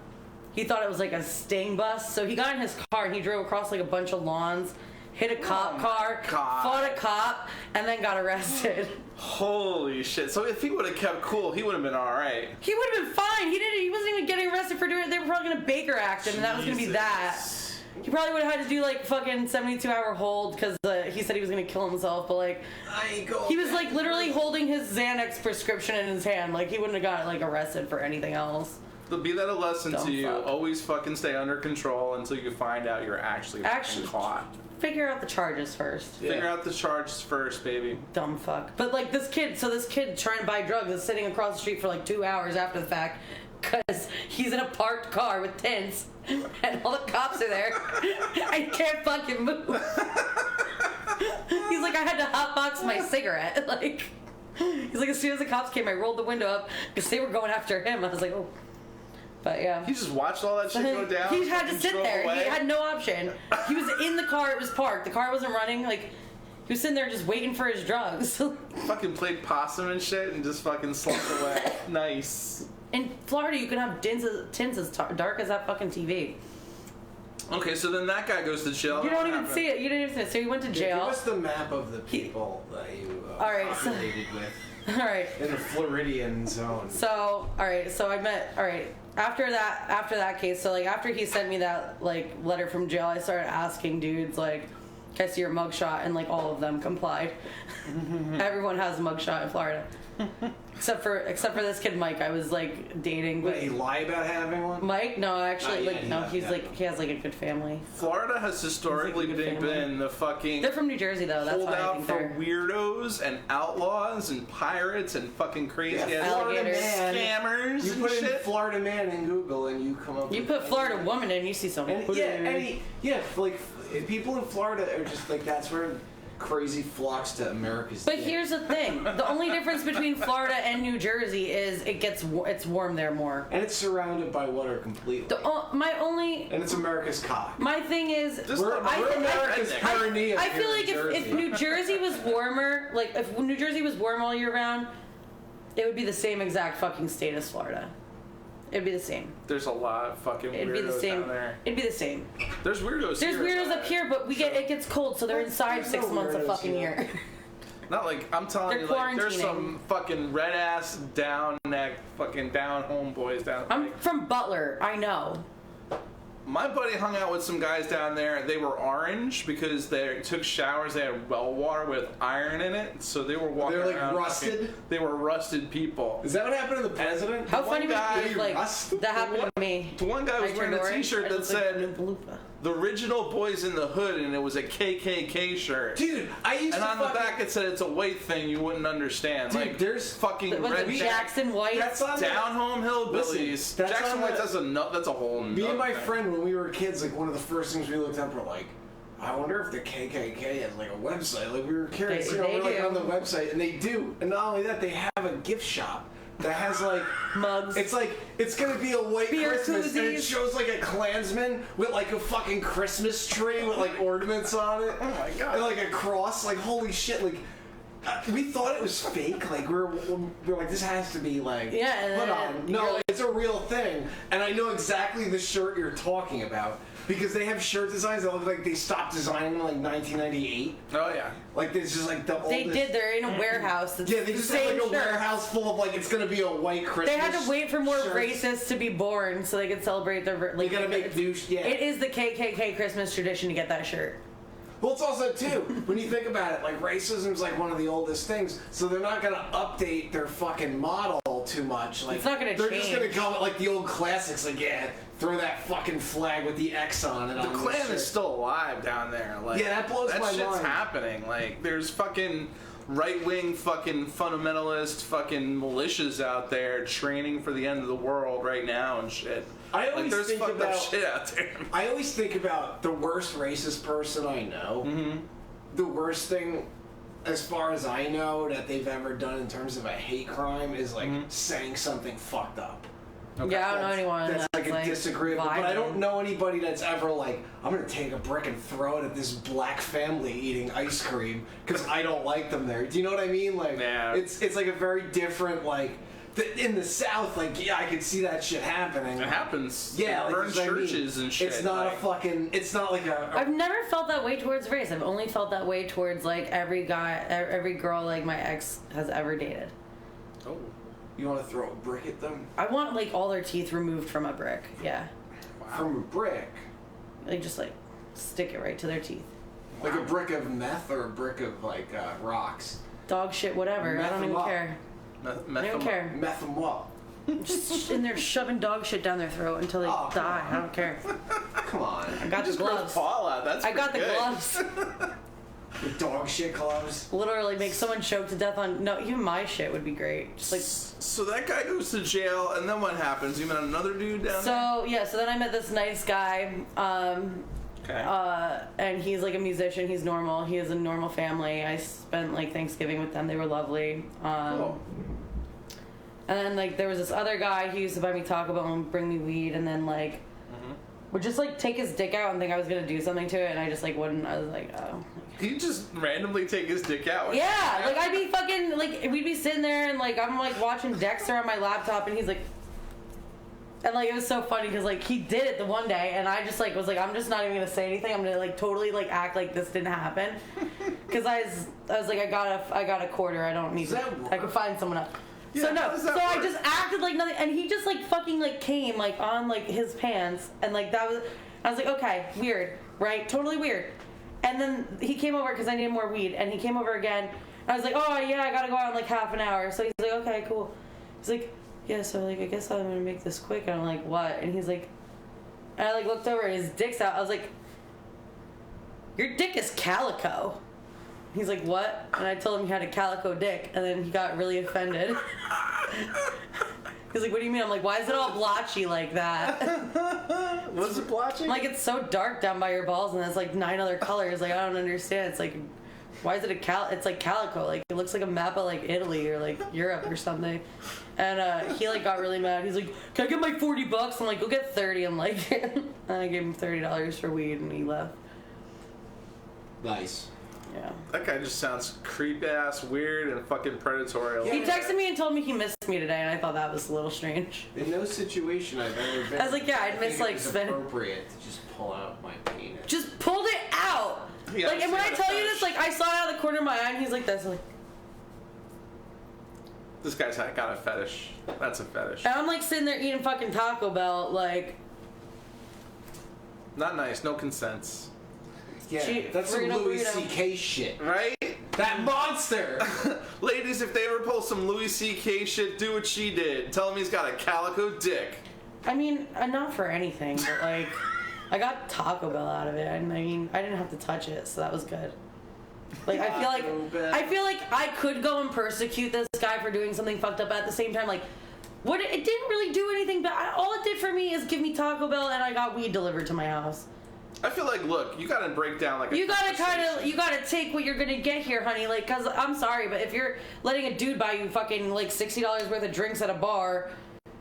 [SPEAKER 4] he thought it was like a sting bus. So he got in his car and he drove across like a bunch of lawns, hit a cop car, fought a cop, and then got arrested.
[SPEAKER 2] Holy shit. So if he would have kept cool, he would have been alright.
[SPEAKER 4] He would have been fine. He wasn't even getting arrested for doing it. They were probably going to Baker Act him, and that was going to be that. He probably would have had to do like fucking 72-hour hold because he said he was going to kill himself, but like he was like literally holding his Xanax prescription in his hand. Like he wouldn't have got like arrested for anything else.
[SPEAKER 2] To be that a lesson
[SPEAKER 4] Dumb
[SPEAKER 2] to you,
[SPEAKER 4] fuck.
[SPEAKER 2] always fucking stay under control until you find out you're actually caught.
[SPEAKER 4] Figure out the charges first.
[SPEAKER 2] Figure out the charges first, baby.
[SPEAKER 4] Dumb fuck. But like this kid trying to buy drugs is sitting across the street for like 2 hours after the fact because he's in a parked car with tents and all the cops are there and he can't fucking move. He's like, I had to hotbox my cigarette. Like, he's like, as soon as the cops came, I rolled the window up because they were going after him. I was like, oh. But yeah.
[SPEAKER 2] He just watched all that shit go down.
[SPEAKER 4] He had to sit
[SPEAKER 2] drove
[SPEAKER 4] there.
[SPEAKER 2] away.
[SPEAKER 4] He had no option. He was in the car. It was parked. The car wasn't running. Like, he was sitting there just waiting for his drugs.
[SPEAKER 2] Fucking played possum and shit and just fucking slumped away. Nice.
[SPEAKER 4] In Florida, you can have tints as dark as that fucking TV.
[SPEAKER 2] Okay, so then that guy goes to jail.
[SPEAKER 4] You don't
[SPEAKER 2] What
[SPEAKER 4] even
[SPEAKER 2] happened?
[SPEAKER 4] see it. You didn't even see it. So he went to
[SPEAKER 3] Give
[SPEAKER 4] jail.
[SPEAKER 3] us the map of the people that you
[SPEAKER 4] All right, so-
[SPEAKER 3] populated with
[SPEAKER 4] All right.
[SPEAKER 3] in the Floridian zone.
[SPEAKER 4] So, all right. So I met. All right. After that case, so like after he sent me that like letter from jail, I started asking dudes like, "Can I see your mugshot?" And like all of them complied. Everyone has a mugshot in Florida, except for this kid Mike. I was like dating.
[SPEAKER 3] Wait, you lie about having one?
[SPEAKER 4] Mike? No, actually,
[SPEAKER 3] yeah,
[SPEAKER 4] like
[SPEAKER 3] he
[SPEAKER 4] no.
[SPEAKER 3] does,
[SPEAKER 4] He's
[SPEAKER 3] yeah.
[SPEAKER 4] like he has like a good family.
[SPEAKER 2] Florida has historically
[SPEAKER 4] Sounds like a good family.
[SPEAKER 2] been the fucking
[SPEAKER 4] They're from New Jersey though. That's why I
[SPEAKER 2] holdout
[SPEAKER 4] think
[SPEAKER 2] for
[SPEAKER 4] they're.
[SPEAKER 2] weirdos and outlaws and pirates and fucking crazy ass
[SPEAKER 3] Florida
[SPEAKER 4] Alligators.
[SPEAKER 3] man.
[SPEAKER 2] scammers
[SPEAKER 3] You
[SPEAKER 2] and
[SPEAKER 3] put in
[SPEAKER 2] shit.
[SPEAKER 3] Florida man in Google and you come up.
[SPEAKER 4] You
[SPEAKER 3] with
[SPEAKER 4] put Florida woman in, you see some.
[SPEAKER 3] And like people in Florida are just like that's where crazy flocks to America's.
[SPEAKER 4] But
[SPEAKER 3] dick.
[SPEAKER 4] here's the thing: the only difference between Florida and New Jersey is it's warm there more.
[SPEAKER 3] And it's surrounded by water completely. And it's America's cock.
[SPEAKER 4] My thing is,
[SPEAKER 2] Just
[SPEAKER 3] We're America's Pyrenees
[SPEAKER 4] I
[SPEAKER 3] here
[SPEAKER 4] feel like
[SPEAKER 3] in
[SPEAKER 4] if
[SPEAKER 3] Jersey.
[SPEAKER 4] New Jersey was warmer, like if New Jersey was warm all year round, it would be the same exact fucking state as Florida. It'd be the same.
[SPEAKER 2] There's a lot of fucking
[SPEAKER 4] It'd be the
[SPEAKER 2] weirdos
[SPEAKER 4] same.
[SPEAKER 2] down there.
[SPEAKER 4] It'd be the same.
[SPEAKER 2] There's weirdos
[SPEAKER 4] There's
[SPEAKER 2] here.
[SPEAKER 4] weirdos up here, but it gets cold, so they're inside
[SPEAKER 3] There's
[SPEAKER 4] 6
[SPEAKER 3] no
[SPEAKER 4] months a
[SPEAKER 3] weirdos
[SPEAKER 4] fucking
[SPEAKER 3] here.
[SPEAKER 4] year.
[SPEAKER 2] Not like I'm telling
[SPEAKER 4] They're
[SPEAKER 2] you, like there's
[SPEAKER 4] quarantining.
[SPEAKER 2] some fucking red ass down neck fucking down home boys down.
[SPEAKER 4] I'm
[SPEAKER 2] like,
[SPEAKER 4] from Butler. I know.
[SPEAKER 2] my buddy hung out with some guys down there. They were orange because they took showers. They had well water with iron in it, so they were walking
[SPEAKER 3] They're, like,
[SPEAKER 2] around.
[SPEAKER 3] rusted?
[SPEAKER 2] fucking- they were rusted people.
[SPEAKER 3] Is that what happened to the president?
[SPEAKER 4] How
[SPEAKER 2] One
[SPEAKER 4] funny would
[SPEAKER 2] guy-
[SPEAKER 4] it be if, like,
[SPEAKER 3] Rust?
[SPEAKER 4] that happened to me?
[SPEAKER 2] The one guy was
[SPEAKER 4] I
[SPEAKER 2] wearing
[SPEAKER 4] turned
[SPEAKER 2] a
[SPEAKER 4] orange,
[SPEAKER 2] T-shirt
[SPEAKER 4] I
[SPEAKER 2] that
[SPEAKER 4] looked like
[SPEAKER 2] said
[SPEAKER 4] an Oompa Loompa.
[SPEAKER 2] "The original Boys in the Hood," and it was a KKK shirt.
[SPEAKER 3] Dude, I used
[SPEAKER 2] And
[SPEAKER 3] to
[SPEAKER 2] on the
[SPEAKER 3] fucking-
[SPEAKER 2] back it said it's a white thing you wouldn't understand.
[SPEAKER 3] Dude,
[SPEAKER 2] like
[SPEAKER 3] there's
[SPEAKER 2] fucking
[SPEAKER 4] Was
[SPEAKER 2] red
[SPEAKER 4] it Jackson White?
[SPEAKER 3] That's on the-
[SPEAKER 2] down home hillbillies.
[SPEAKER 3] Listen, that's
[SPEAKER 2] Jackson
[SPEAKER 3] on
[SPEAKER 2] White,
[SPEAKER 3] the-
[SPEAKER 2] that's a whole.
[SPEAKER 3] Me and my friend, when we were kids, like one of the first things we looked up were like, I wonder if the KKK has like a website. Like we were curious,
[SPEAKER 4] They
[SPEAKER 3] we're like
[SPEAKER 4] do.
[SPEAKER 3] on the website, and they do. And not only that, they have a gift shop that has like
[SPEAKER 4] Mugs.
[SPEAKER 3] It's like it's gonna be a white
[SPEAKER 4] Beer
[SPEAKER 3] Christmas, and it
[SPEAKER 4] koozies.
[SPEAKER 3] shows like a Klansman with like a fucking Christmas tree with like ornaments on it.
[SPEAKER 2] Oh my God.
[SPEAKER 3] And like a cross. Like holy shit! Like. We thought it was fake. Like we're like this has to be like.
[SPEAKER 4] Yeah, and
[SPEAKER 3] Hold
[SPEAKER 4] then
[SPEAKER 3] on.
[SPEAKER 4] you're
[SPEAKER 3] No,
[SPEAKER 4] like-
[SPEAKER 3] it's a real thing, and I know exactly the shirt you're talking about because they have shirt designs that look like they stopped designing in like 1998.
[SPEAKER 2] Oh yeah.
[SPEAKER 3] Like it's just like the oldest.
[SPEAKER 4] They did. They're in a warehouse. It's
[SPEAKER 3] Yeah, they
[SPEAKER 4] the
[SPEAKER 3] just have
[SPEAKER 4] same
[SPEAKER 3] like a
[SPEAKER 4] shirt.
[SPEAKER 3] warehouse full of like it's gonna be a white Christmas.
[SPEAKER 4] They had to wait for more
[SPEAKER 3] shirts.
[SPEAKER 4] racists to be born so they could celebrate their.
[SPEAKER 3] They gotta make new. Yeah.
[SPEAKER 4] It is the KKK Christmas tradition to get that shirt.
[SPEAKER 3] Well, it's also too when you think about it, like racism's like one of the oldest things, so they're not gonna update their fucking model too much. Like
[SPEAKER 4] It's not gonna
[SPEAKER 3] They're just gonna
[SPEAKER 4] change.
[SPEAKER 3] go with like the old classics, like yeah, throw that fucking flag with the X on it.
[SPEAKER 2] The Klan is still alive down there. Like
[SPEAKER 3] Yeah, that blows my
[SPEAKER 2] shit's
[SPEAKER 3] mind.
[SPEAKER 2] happening. Like there's fucking right-wing fucking fundamentalist fucking militias out there training for the end of the world right now and shit.
[SPEAKER 3] I
[SPEAKER 2] Like
[SPEAKER 3] always
[SPEAKER 2] there's
[SPEAKER 3] think
[SPEAKER 2] fucked up
[SPEAKER 3] about-
[SPEAKER 2] shit out there.
[SPEAKER 3] I always think about the worst racist person I know.
[SPEAKER 2] Mm-hmm.
[SPEAKER 3] The worst thing, as far as I know, that they've ever done in terms of a hate crime is like
[SPEAKER 2] Mm-hmm.
[SPEAKER 3] saying something fucked up.
[SPEAKER 2] Okay.
[SPEAKER 4] Yeah, I don't know anyone
[SPEAKER 3] That's like a disagreeable. But I don't
[SPEAKER 4] vibing.
[SPEAKER 3] know anybody that's ever like, I'm gonna take a brick and throw it at this black family eating ice cream because I don't like them there. Do you know what I mean? Like,
[SPEAKER 2] Yeah.
[SPEAKER 3] it's like a very different like. In the South, like, yeah, I could see that shit happening.
[SPEAKER 2] It happens.
[SPEAKER 3] Yeah,
[SPEAKER 2] They
[SPEAKER 3] like,
[SPEAKER 2] burn
[SPEAKER 3] that's what I mean.
[SPEAKER 2] churches and shit.
[SPEAKER 3] It's not
[SPEAKER 2] like,
[SPEAKER 3] a fucking. It's not like a.
[SPEAKER 4] I've never felt that way towards race. I've only felt that way towards like every guy, every girl like my ex has ever dated.
[SPEAKER 2] Oh.
[SPEAKER 3] You want to throw a brick at them
[SPEAKER 4] I want like all their teeth removed from a brick. Yeah,
[SPEAKER 3] from a brick,
[SPEAKER 4] like just like stick it right to their teeth.
[SPEAKER 3] like a brick of meth or a brick of like rocks.
[SPEAKER 4] Dog shit, whatever.
[SPEAKER 3] Meth
[SPEAKER 4] I don't
[SPEAKER 3] them
[SPEAKER 4] even
[SPEAKER 3] up.
[SPEAKER 4] care. I don't care.
[SPEAKER 3] Meth them up.
[SPEAKER 4] Just in there shoving dog shit down their throat until they
[SPEAKER 3] Oh, come
[SPEAKER 4] die.
[SPEAKER 3] on.
[SPEAKER 4] I don't care.
[SPEAKER 3] Come on.
[SPEAKER 4] I got the
[SPEAKER 2] Just grow
[SPEAKER 4] gloves.
[SPEAKER 2] Paul out. That's
[SPEAKER 4] I got the
[SPEAKER 2] pretty good.
[SPEAKER 4] gloves.
[SPEAKER 3] The dog shit gloves.
[SPEAKER 4] Literally make someone choke to death on. No, even my shit would be great. Just like.
[SPEAKER 2] So that guy goes to jail, and then what happens? You met another dude down there?
[SPEAKER 4] So yeah, so then I met this nice guy.
[SPEAKER 2] Okay.
[SPEAKER 4] And he's like a musician. He's normal. He has a normal family. I spent like Thanksgiving with them. They were lovely.
[SPEAKER 2] Cool.
[SPEAKER 4] And then like there was this other guy. He used to buy me Taco Bell and bring me weed, and then like would just like take his dick out and think I was gonna do something to it, and I just like wouldn't. I was like, oh.
[SPEAKER 2] He'd just randomly take his dick out.
[SPEAKER 4] Yeah, like I'd be fucking like we'd be sitting there and like I'm like watching Dexter on my laptop, and he's like. And like it was so funny because like he did it the one day, and I just like was like I'm just not even gonna say anything. I'm gonna like totally like act like this didn't happen, because I was like I got a quarter. I don't need.
[SPEAKER 3] Does that
[SPEAKER 4] I could find someone else.
[SPEAKER 2] Yeah,
[SPEAKER 4] So no,
[SPEAKER 2] how does
[SPEAKER 4] so
[SPEAKER 2] that
[SPEAKER 4] I
[SPEAKER 2] work?
[SPEAKER 4] just acted like nothing, and he just like fucking like came like on like his pants, and like that was. I was like okay, weird, right? Totally weird. And then he came over because I needed more weed, and he came over again. And I was like oh yeah, I gotta go out in like half an hour. So he's like okay, cool. He's like. Yeah, so like I guess I'm gonna make this quick. And I'm like, what? And he's like, and I like looked over and his dick's out. I was like, your dick is calico. He's like, what? And I told him he had a calico dick, and then he got really offended. He's like, what do you mean? I'm like, why is it all blotchy like that?
[SPEAKER 2] Was it blotchy?
[SPEAKER 4] I'm like, it's so dark down by your balls, and there's like 9 other colors. Like I don't understand. It's like, why is it it's like calico? Like it looks like a map of like Italy or like Europe or something. And he like got really mad. He's like, can I get my $40? I'm like, go get 30. I'm like, and I gave him $30 for weed, and he left.
[SPEAKER 3] Nice.
[SPEAKER 4] Yeah.
[SPEAKER 2] That guy just sounds creepy ass, weird, and fucking predatory.
[SPEAKER 4] He texted me and told me he missed me today, and I thought that was a little strange.
[SPEAKER 3] In no situation I've ever been.
[SPEAKER 4] I was like, yeah, I'd
[SPEAKER 3] I
[SPEAKER 4] miss,
[SPEAKER 3] think
[SPEAKER 4] like,
[SPEAKER 3] it was
[SPEAKER 4] spend-
[SPEAKER 3] appropriate to just pull out my penis.
[SPEAKER 4] Just pulled it out.
[SPEAKER 2] Yeah,
[SPEAKER 4] Like, and when I
[SPEAKER 2] I've
[SPEAKER 4] tell
[SPEAKER 2] seen
[SPEAKER 4] you
[SPEAKER 2] that
[SPEAKER 4] this, like, I saw it out of the corner of my eye, and he's like, this. Like,
[SPEAKER 2] This guy's got a fetish. That's a fetish.
[SPEAKER 4] and I'm like sitting there eating fucking Taco Bell, like,
[SPEAKER 2] Not nice. No consents.
[SPEAKER 3] Yeah, that's some
[SPEAKER 4] burrito,
[SPEAKER 3] Louis
[SPEAKER 4] burrito.
[SPEAKER 3] C.K. shit.
[SPEAKER 2] Right?
[SPEAKER 3] That monster!
[SPEAKER 2] Ladies, if they ever pull some Louis C.K. shit, do what she did. Tell him he's got a calico dick.
[SPEAKER 4] I mean, not for anything, but like, I got Taco Bell out of it. I mean, I didn't have to touch it, so that was good. Like,
[SPEAKER 3] Taco Bell.
[SPEAKER 4] I feel like I could go and persecute this guy for doing something fucked up. But at the same time, like, what it didn't really do anything. But all it did for me is give me Taco Bell, and I got weed delivered to my house.
[SPEAKER 2] I feel like, look, you gotta break down like a
[SPEAKER 4] You gotta
[SPEAKER 2] conversation.
[SPEAKER 4] you gotta take what you're gonna get here, honey. Like, cause I'm sorry, but if you're letting a dude buy you fucking like $60 worth of drinks at a bar,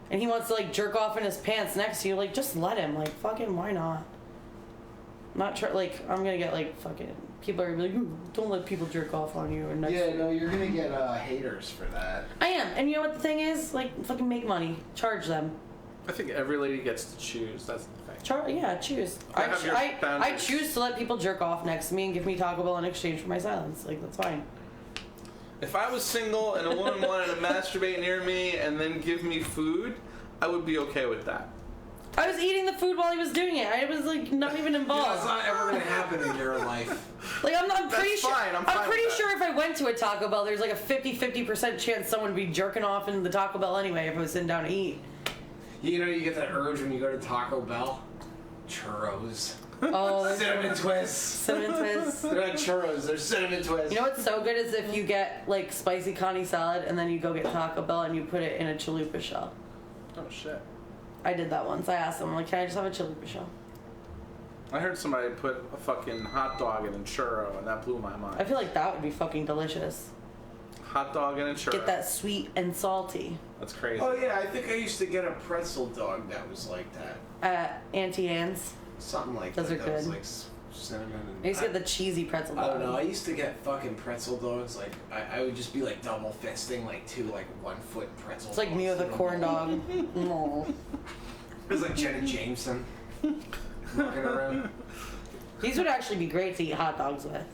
[SPEAKER 4] and he wants to like jerk off in his pants next to you, like just let him. Like, fucking, why not? Like, I'm gonna get like fucking people are gonna be like, "Ooh, don't let people jerk off on you or next to
[SPEAKER 3] Yeah,
[SPEAKER 4] you."
[SPEAKER 3] no, you're gonna get haters for that.
[SPEAKER 4] I am, and you know what the thing is? Like, fucking make money, charge them.
[SPEAKER 2] I think every lady gets to choose. That's the thing.
[SPEAKER 4] Yeah, choose.
[SPEAKER 2] You have your
[SPEAKER 4] I
[SPEAKER 2] boundaries.
[SPEAKER 4] choose to let people jerk off next to me and give me Taco Bell in exchange for my silence. Like, that's fine.
[SPEAKER 2] If I was single and a woman wanted to masturbate near me and then give me food, I would be okay with that.
[SPEAKER 4] I was eating the food while he was doing it. I was like not even
[SPEAKER 3] That's
[SPEAKER 4] involved.
[SPEAKER 3] not ever gonna happen in your life.
[SPEAKER 4] Like I'm pretty
[SPEAKER 2] That's
[SPEAKER 4] sure.
[SPEAKER 2] fine, I'm
[SPEAKER 4] I'm
[SPEAKER 2] fine
[SPEAKER 4] pretty
[SPEAKER 2] with that.
[SPEAKER 4] sure if I went to a Taco Bell, there's like a 50% chance someone would be jerking off in the Taco Bell anyway if I was sitting down to eat.
[SPEAKER 3] You know, you get that urge when you go to Taco Bell. Churros.
[SPEAKER 4] Oh,
[SPEAKER 3] Cinnamon twists.
[SPEAKER 4] cinnamon twists.
[SPEAKER 3] They're not churros, they're cinnamon twists.
[SPEAKER 4] You know what's so good is if you get like spicy connie salad and then you go get Taco Bell and you put it in a chalupa shell.
[SPEAKER 2] Oh shit.
[SPEAKER 4] I did that once. I asked them, like, can I just have a chalupa shell?
[SPEAKER 2] I heard somebody put a fucking hot dog in a churro and that blew my mind.
[SPEAKER 4] I feel like that would be fucking delicious.
[SPEAKER 2] Hot dog and a churro.
[SPEAKER 4] Get that sweet and salty.
[SPEAKER 2] That's crazy.
[SPEAKER 3] Oh yeah, I think I used to get a pretzel dog that was like that.
[SPEAKER 4] Auntie Anne's.
[SPEAKER 3] Something like
[SPEAKER 4] Those
[SPEAKER 3] that.
[SPEAKER 4] are
[SPEAKER 3] That was
[SPEAKER 4] good.
[SPEAKER 3] like cinnamon and.
[SPEAKER 4] I used to get the cheesy pretzel
[SPEAKER 3] I
[SPEAKER 4] dog.
[SPEAKER 3] don't know. I used to get fucking pretzel dogs. Like I would just be like double fisting like 2 like 1 foot pretzel.
[SPEAKER 4] It's like me
[SPEAKER 3] dogs
[SPEAKER 4] with a
[SPEAKER 3] in
[SPEAKER 4] corn
[SPEAKER 3] mall.
[SPEAKER 4] dog. No.
[SPEAKER 3] It was like Jenna Jameson walking around.
[SPEAKER 4] These would actually be great to eat hot dogs with.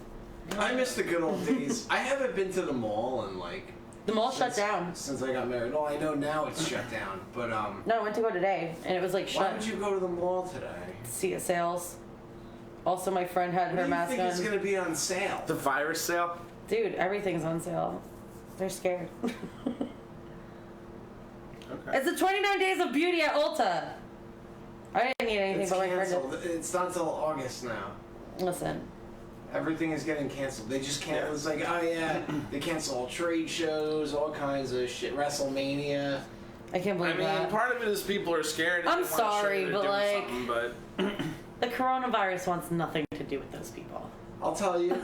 [SPEAKER 3] I miss the good old days. I haven't been to the mall in like
[SPEAKER 4] The mall shut down.
[SPEAKER 3] since I got married. No, I know now it's shut down, but
[SPEAKER 4] No, I went to go today, and it was like
[SPEAKER 3] why
[SPEAKER 4] shut.
[SPEAKER 3] would you go to the mall today?
[SPEAKER 4] See at sales. Also, my friend had
[SPEAKER 3] What
[SPEAKER 4] her
[SPEAKER 3] do you
[SPEAKER 4] mask
[SPEAKER 3] think is
[SPEAKER 4] on.
[SPEAKER 3] gonna be on sale?
[SPEAKER 2] The virus sale?
[SPEAKER 4] Dude, everything's on sale. They're scared.
[SPEAKER 2] Okay.
[SPEAKER 4] It's the 29 Days of Beauty at Ulta. I didn't need anything
[SPEAKER 3] It's
[SPEAKER 4] but my friend.
[SPEAKER 3] canceled. It's not until August now.
[SPEAKER 4] Listen,
[SPEAKER 3] Everything is getting canceled. They just can't.
[SPEAKER 2] Yeah.
[SPEAKER 3] It's like, oh yeah, they cancel all trade shows, all kinds of shit. WrestleMania.
[SPEAKER 4] I can't
[SPEAKER 2] I
[SPEAKER 4] believe
[SPEAKER 2] mean,
[SPEAKER 4] that.
[SPEAKER 2] part of it is people are scared. and
[SPEAKER 4] I'm
[SPEAKER 2] they wanna show
[SPEAKER 4] sorry,
[SPEAKER 2] they're
[SPEAKER 4] but,
[SPEAKER 2] doing
[SPEAKER 4] like-
[SPEAKER 2] something, but
[SPEAKER 4] The coronavirus wants nothing to do with those people.
[SPEAKER 3] I'll tell you,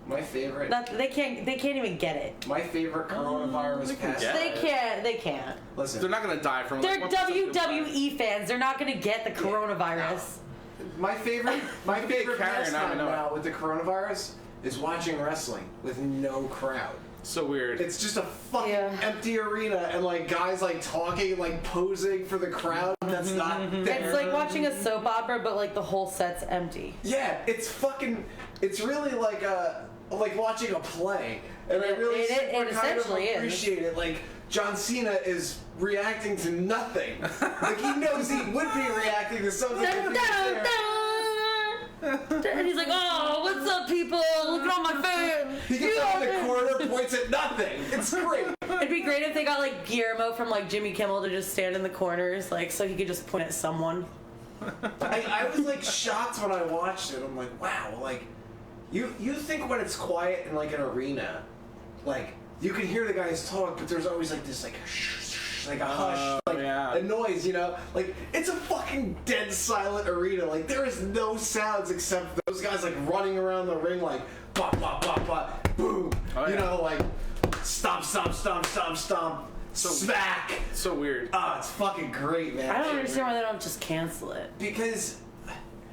[SPEAKER 3] my favorite.
[SPEAKER 4] They can't even get it.
[SPEAKER 3] My favorite coronavirus
[SPEAKER 2] they can
[SPEAKER 3] past.
[SPEAKER 2] get it.
[SPEAKER 4] They can't.
[SPEAKER 3] Listen,
[SPEAKER 2] they're not gonna die from.
[SPEAKER 4] They're
[SPEAKER 2] like, 1% will die.
[SPEAKER 4] WWE fans. They're not gonna get the coronavirus.
[SPEAKER 3] my favorite
[SPEAKER 2] carrier,
[SPEAKER 3] pastime
[SPEAKER 2] now I know
[SPEAKER 3] now with the coronavirus is watching wrestling with no crowd.
[SPEAKER 2] So weird.
[SPEAKER 3] It's just a fucking
[SPEAKER 4] Yeah.
[SPEAKER 3] empty arena and like guys like talking and like posing for the crowd that's not there.
[SPEAKER 4] It's like watching a soap opera, but like the whole set's empty.
[SPEAKER 3] Yeah, it's really like watching a play, and I really
[SPEAKER 4] It
[SPEAKER 3] kind of
[SPEAKER 4] essentially is.
[SPEAKER 3] appreciate it. Like John Cena is reacting to nothing. Like he knows he would be reacting to something. if he was there.
[SPEAKER 4] And he's like, "Oh, what's up, people? Look at all my fans."
[SPEAKER 3] He gets up in the corner, points at nothing. It's great.
[SPEAKER 4] It'd be great if they got like Guillermo from like Jimmy Kimmel to just stand in the corners, like so he could just point at someone.
[SPEAKER 3] I was like shocked when I watched it. I'm like, wow, like you think when it's quiet in like an arena, like you can hear the guys talk, but there's always like this like like a hush, like
[SPEAKER 2] yeah.
[SPEAKER 3] a noise, you know? Like it's a fucking dead silent arena. Like there is no sounds except those guys like running around the ring like bop bop bop bop boom.
[SPEAKER 2] Oh,
[SPEAKER 3] you
[SPEAKER 2] yeah.
[SPEAKER 3] know, like stomp stomp stomp stomp stomp. Smack!
[SPEAKER 2] So weird.
[SPEAKER 3] Oh, it's fucking great, man.
[SPEAKER 4] I don't understand why they don't just cancel it.
[SPEAKER 3] Because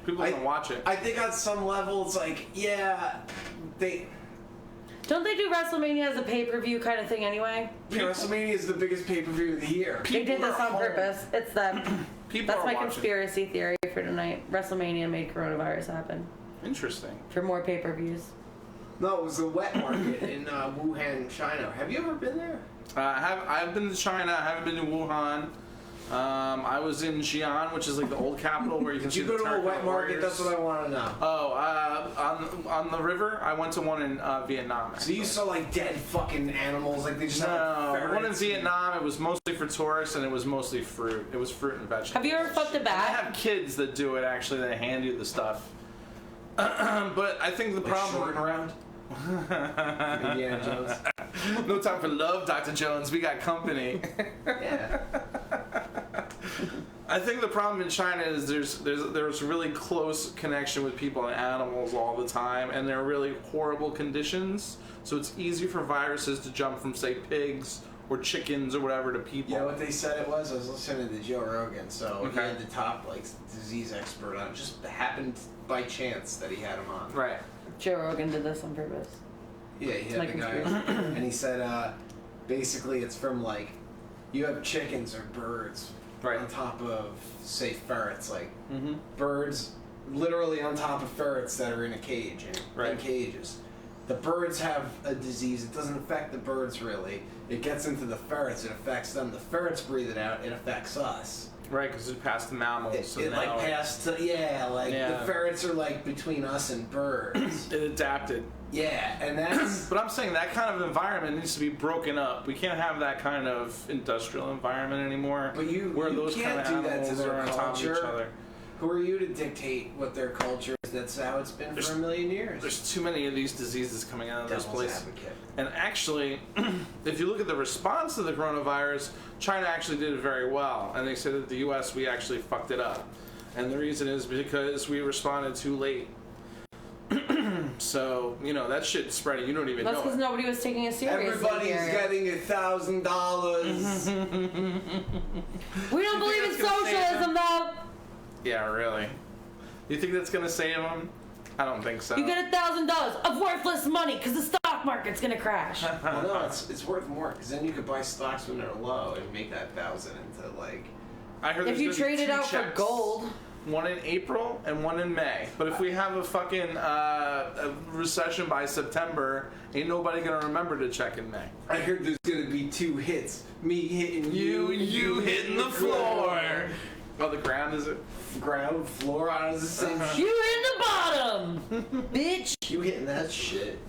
[SPEAKER 2] People
[SPEAKER 3] I-
[SPEAKER 2] can watch it.
[SPEAKER 3] I think on some level it's like, yeah,
[SPEAKER 4] Don't they do WrestleMania as a pay-per-view kind of thing anyway?
[SPEAKER 3] WrestleMania is the biggest pay-per-view of the year.
[SPEAKER 4] They did this
[SPEAKER 2] are
[SPEAKER 4] on
[SPEAKER 2] home.
[SPEAKER 4] purpose. It's them.
[SPEAKER 2] People
[SPEAKER 4] That's
[SPEAKER 2] are
[SPEAKER 4] my
[SPEAKER 2] watching.
[SPEAKER 4] conspiracy theory for tonight. WrestleMania made coronavirus happen
[SPEAKER 2] Interesting.
[SPEAKER 4] for more pay-per-views.
[SPEAKER 3] No, it was the wet market in Wuhan, China. Have you ever been there?
[SPEAKER 2] I've been to China. I haven't been to Wuhan. I was in Xi'an, which is like the old capital where you can
[SPEAKER 3] Did
[SPEAKER 2] see
[SPEAKER 3] you go
[SPEAKER 2] the
[SPEAKER 3] to a
[SPEAKER 2] Turkic
[SPEAKER 3] wet market?
[SPEAKER 2] warriors.
[SPEAKER 3] That's what I want to know.
[SPEAKER 2] Oh, on the river, I went to one in Vietnam.
[SPEAKER 3] So you
[SPEAKER 2] actually.
[SPEAKER 3] saw like dead fucking animals, like they just have
[SPEAKER 2] No,
[SPEAKER 3] like,
[SPEAKER 2] the one in
[SPEAKER 3] ferrets.
[SPEAKER 2] Vietnam, it was mostly for tourists and it was mostly fruit. It was fruit and vegetables.
[SPEAKER 4] Have you ever fucked a
[SPEAKER 2] I
[SPEAKER 4] bat?
[SPEAKER 2] have kids that do it actually. They hand you the stuff. But I think the
[SPEAKER 3] Like
[SPEAKER 2] problem.
[SPEAKER 3] shorting around. Indiana Jones.
[SPEAKER 2] No time for love, Dr. Jones. We got company.
[SPEAKER 3] Yeah.
[SPEAKER 2] I think the problem in China is there's really close connection with people and animals all the time, and they're really horrible conditions. So it's easy for viruses to jump from, say, pigs or chickens or whatever to people.
[SPEAKER 3] You know what they said it was? I was listening to Joe Rogan, so he
[SPEAKER 2] Okay.
[SPEAKER 3] had the top like disease expert on. It just happened by chance that he had him on.
[SPEAKER 2] Right.
[SPEAKER 4] Joe Rogan did this on purpose.
[SPEAKER 3] Yeah, he had
[SPEAKER 4] my
[SPEAKER 3] the guy,
[SPEAKER 4] conspiracy.
[SPEAKER 3] and he said basically it's from like you have chickens or birds
[SPEAKER 2] Right.
[SPEAKER 3] on top of say ferrets, like
[SPEAKER 2] Mm-hmm.
[SPEAKER 3] birds literally on top of ferrets that are in a cage in
[SPEAKER 2] Right.
[SPEAKER 3] cages. The birds have a disease. It doesn't affect the birds really. It gets into the ferrets. It affects them. The ferrets breathe it out. It affects us.
[SPEAKER 2] Right, because it passed to mammals.
[SPEAKER 3] It,
[SPEAKER 2] so
[SPEAKER 3] it like
[SPEAKER 2] now
[SPEAKER 3] passed to like
[SPEAKER 2] Yeah.
[SPEAKER 3] the ferrets are like between us and birds.
[SPEAKER 2] it adapted.
[SPEAKER 3] Yeah, and that's
[SPEAKER 2] But I'm saying that kind of environment needs to be broken up. We can't have that kind of industrial environment anymore.
[SPEAKER 3] But you-
[SPEAKER 2] where
[SPEAKER 3] you
[SPEAKER 2] those
[SPEAKER 3] can't
[SPEAKER 2] kind of
[SPEAKER 3] do that to
[SPEAKER 2] animals
[SPEAKER 3] their
[SPEAKER 2] are on top of each
[SPEAKER 3] culture.
[SPEAKER 2] other.
[SPEAKER 3] who are you to dictate what their culture is? That's how it's been for a million years.
[SPEAKER 2] There's too many of these diseases coming out of this
[SPEAKER 3] Devil's
[SPEAKER 2] place.
[SPEAKER 3] advocate.
[SPEAKER 2] And actually, if you look at the response to the coronavirus, China actually did it very well. And they said that the U.S., we actually fucked it up. And the reason is because we responded too late. So, you know, that shit's spreading. You don't even
[SPEAKER 4] That's
[SPEAKER 2] know
[SPEAKER 4] because
[SPEAKER 2] it.
[SPEAKER 4] nobody was taking it seriously.
[SPEAKER 3] Everybody's
[SPEAKER 4] here.
[SPEAKER 3] getting $1,000.
[SPEAKER 4] We don't believe in
[SPEAKER 2] that's gonna save
[SPEAKER 4] socialism, though.
[SPEAKER 2] Yeah, really. You think that's gonna save them? I don't think so.
[SPEAKER 4] You get $1,000 of worthless money because the stock market's gonna crash.
[SPEAKER 3] Well, no, it's worth more because then you could buy stocks when they're low and make that 1,000 into like.
[SPEAKER 2] I heard
[SPEAKER 4] If
[SPEAKER 2] there's
[SPEAKER 4] you
[SPEAKER 2] gonna be
[SPEAKER 4] trade it
[SPEAKER 2] 2
[SPEAKER 4] out for
[SPEAKER 2] checks.
[SPEAKER 4] gold.
[SPEAKER 2] One in April and one in May. But if we have a fucking a recession by September, ain't nobody gonna remember to check in May.
[SPEAKER 3] I heard there's gonna be 2 hits. Me hitting you,
[SPEAKER 2] You hitting the floor. Oh, the ground is it?
[SPEAKER 3] Ground floor on is the same shit.
[SPEAKER 4] You in the bottom, bitch.
[SPEAKER 3] You hitting that shit.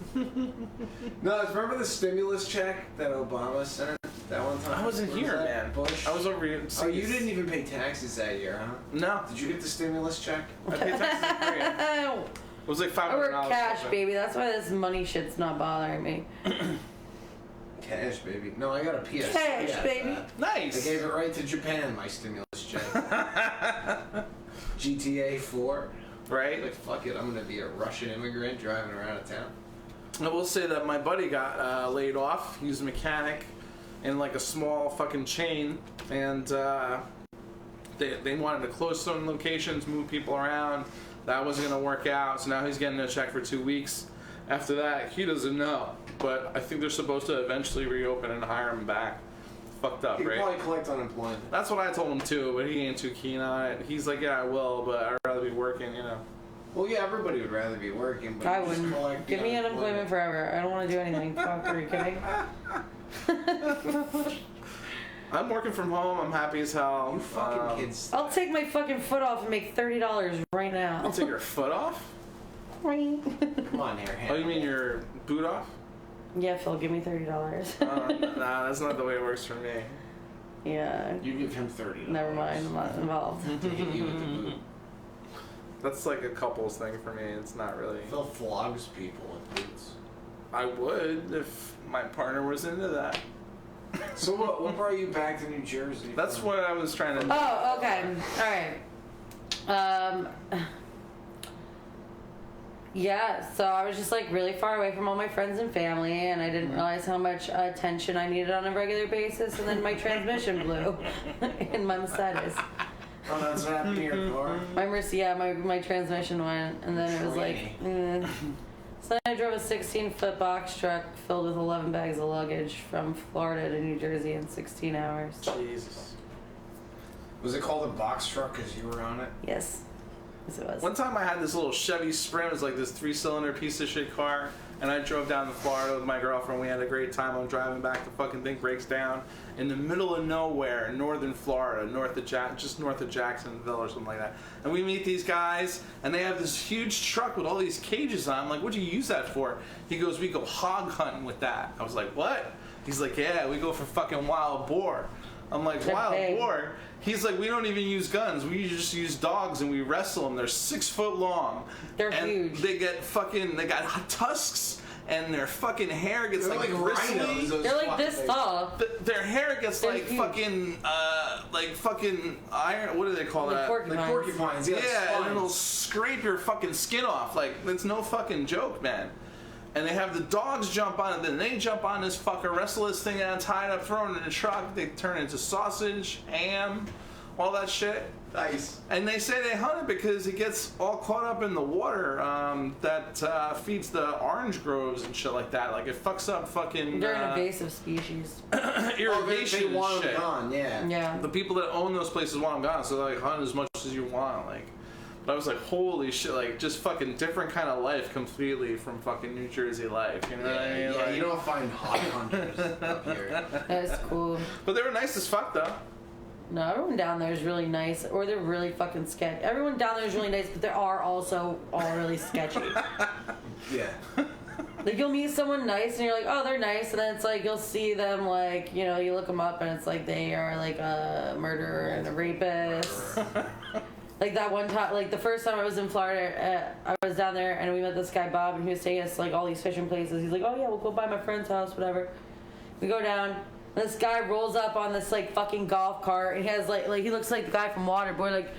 [SPEAKER 3] No, remember the stimulus check that Obama sent that one time?
[SPEAKER 2] I wasn't
[SPEAKER 3] What
[SPEAKER 2] here,
[SPEAKER 3] was that?
[SPEAKER 2] man.
[SPEAKER 3] Bush?
[SPEAKER 2] I was over here.
[SPEAKER 3] Oh, you didn't even pay taxes that year, huh?
[SPEAKER 2] No.
[SPEAKER 3] Did you get the stimulus check?
[SPEAKER 2] I paid taxes in Korea.
[SPEAKER 4] I
[SPEAKER 2] It was like $500.
[SPEAKER 4] work cash,
[SPEAKER 2] something.
[SPEAKER 4] baby. That's why this money shit's not bothering me.
[SPEAKER 3] Cash, baby. No, I got a PS.
[SPEAKER 4] Cash,
[SPEAKER 3] Yeah,
[SPEAKER 4] baby.
[SPEAKER 3] I
[SPEAKER 2] Nice.
[SPEAKER 3] gave it right to Japan, my stimulus check. GTA 4.
[SPEAKER 2] Right?
[SPEAKER 3] Like, fuck it, I'm gonna be a Russian immigrant driving around town.
[SPEAKER 2] I will say that my buddy got laid off. He was a mechanic in like a small fucking chain, and they wanted to close certain locations, move people around. That wasn't gonna work out, so now he's getting a check for 2 weeks. After that, he doesn't know, but I think they're supposed to eventually reopen and hire him back. Fucked up,
[SPEAKER 3] You could
[SPEAKER 2] right?
[SPEAKER 3] probably collect unemployment.
[SPEAKER 2] That's what I told him too, but he ain't too keen on it. He's like, yeah, I will, but I'd rather be working, you know.
[SPEAKER 3] Well, yeah, everybody would rather be working, but
[SPEAKER 4] I
[SPEAKER 3] you just
[SPEAKER 4] wouldn't.
[SPEAKER 3] collect the
[SPEAKER 4] Give me unemployment forever. I don't want to do anything. Fuck, are you kidding?
[SPEAKER 2] I'm working from home. I'm happy as hell.
[SPEAKER 3] You fucking kids.
[SPEAKER 4] I'll take my fucking foot off and make $30 right now.
[SPEAKER 2] I'll take your foot off?
[SPEAKER 3] Come on, here.
[SPEAKER 2] Oh, you mean your boot off?
[SPEAKER 4] Yeah, Phil, give me $30.
[SPEAKER 2] Nah, that's not the way it works for me.
[SPEAKER 4] Yeah.
[SPEAKER 3] You give him $30.
[SPEAKER 4] Never mind. I'm not involved.
[SPEAKER 3] To hit you with the boot.
[SPEAKER 2] That's like a couples thing for me. It's not really.
[SPEAKER 3] Phil flogs people with boots.
[SPEAKER 2] I would if my partner was into that.
[SPEAKER 3] So what brought you back to New Jersey?
[SPEAKER 2] That's
[SPEAKER 3] from?
[SPEAKER 2] what I was trying to.
[SPEAKER 4] Oh, okay. All right. Yeah, so I was just like really far away from all my friends and family, and I didn't realize how much attention I needed on a regular basis, and then my transmission blew in my Mercedes.
[SPEAKER 3] Oh, that's what happened to your car?
[SPEAKER 4] My transmission went, and then it was like, So then I drove a 16-foot box truck filled with 11 bags of luggage from Florida to New Jersey in 16 hours.
[SPEAKER 2] Jesus.
[SPEAKER 3] Was it called a box truck because you were on it?
[SPEAKER 4] Yes. Yes, it was.
[SPEAKER 2] One time I had this little Chevy Sprint. It was like this 3-cylinder piece of shit car. And I drove down to Florida with my girlfriend. We had a great time. I'm driving back. The fucking thing breaks down in the middle of nowhere in northern Florida, just north of Jacksonville or something like that. And we meet these guys, and they have this huge truck with all these cages on. I'm like, what'd you use that for? He goes, we go hog hunting with that. I was like, what? He's like, yeah, we go for fucking wild boar. I'm like,
[SPEAKER 4] Good
[SPEAKER 2] wild
[SPEAKER 4] thing.
[SPEAKER 2] boar? He's like, we don't even use guns. We just use dogs and we wrestle them. They're 6 foot long.
[SPEAKER 4] They're
[SPEAKER 2] and
[SPEAKER 4] huge.
[SPEAKER 2] They got tusks, and their fucking hair gets
[SPEAKER 3] They're
[SPEAKER 2] like
[SPEAKER 3] rhinos.
[SPEAKER 2] bristly.
[SPEAKER 3] Those
[SPEAKER 4] They're like
[SPEAKER 3] fucking
[SPEAKER 4] this
[SPEAKER 3] things.
[SPEAKER 4] tall.
[SPEAKER 2] Their hair gets
[SPEAKER 4] They're
[SPEAKER 2] like
[SPEAKER 4] huge.
[SPEAKER 2] fucking iron. What do they call
[SPEAKER 4] Like
[SPEAKER 2] that?
[SPEAKER 4] porcupines.
[SPEAKER 3] Like porcupines, yeah.
[SPEAKER 2] Yeah, and
[SPEAKER 3] spines.
[SPEAKER 2] it'll scrape your fucking skin off. Like, it's no fucking joke, man. And they have the dogs jump on it, then they jump on this fucker, wrestle this thing out, tie it up, throw it in the truck. They turn it into sausage, ham, all that shit.
[SPEAKER 3] Nice.
[SPEAKER 2] And they say they hunt it because it gets all caught up in the water that feeds the orange groves and shit like that. Like, it fucks up fucking
[SPEAKER 4] They're an invasive species.
[SPEAKER 2] irrigation
[SPEAKER 3] they
[SPEAKER 2] and
[SPEAKER 3] want
[SPEAKER 2] shit.
[SPEAKER 3] them gone, yeah.
[SPEAKER 4] Yeah.
[SPEAKER 2] The people that own those places want them gone, so like hunt as much as you want. Like, but I was like, holy shit, like just fucking different kind of life completely from fucking New Jersey life. You know what I mean?
[SPEAKER 3] Yeah,
[SPEAKER 2] Like,
[SPEAKER 3] you don't find hog hunters up here.
[SPEAKER 4] That's cool.
[SPEAKER 2] but they were nice as fuck though.
[SPEAKER 4] No, everyone down there is really nice, or they're really fucking sketchy. Everyone down there is really nice, but they are also all really sketchy.
[SPEAKER 3] Yeah.
[SPEAKER 4] Like, you'll meet someone nice, and you're like, oh, they're nice, and then it's like, you'll see them, like, you know, you look them up, and it's like, they are, like, a murderer and a rapist. Like, that one time, like, the first time I was in Florida, I was down there, and we met this guy, Bob, and he was taking us, like, all these fishing places. He's like, oh, yeah, we'll go by my friend's house, whatever. We go down. This guy rolls up on this like fucking golf cart, and he has like he looks like the guy from Waterboy, like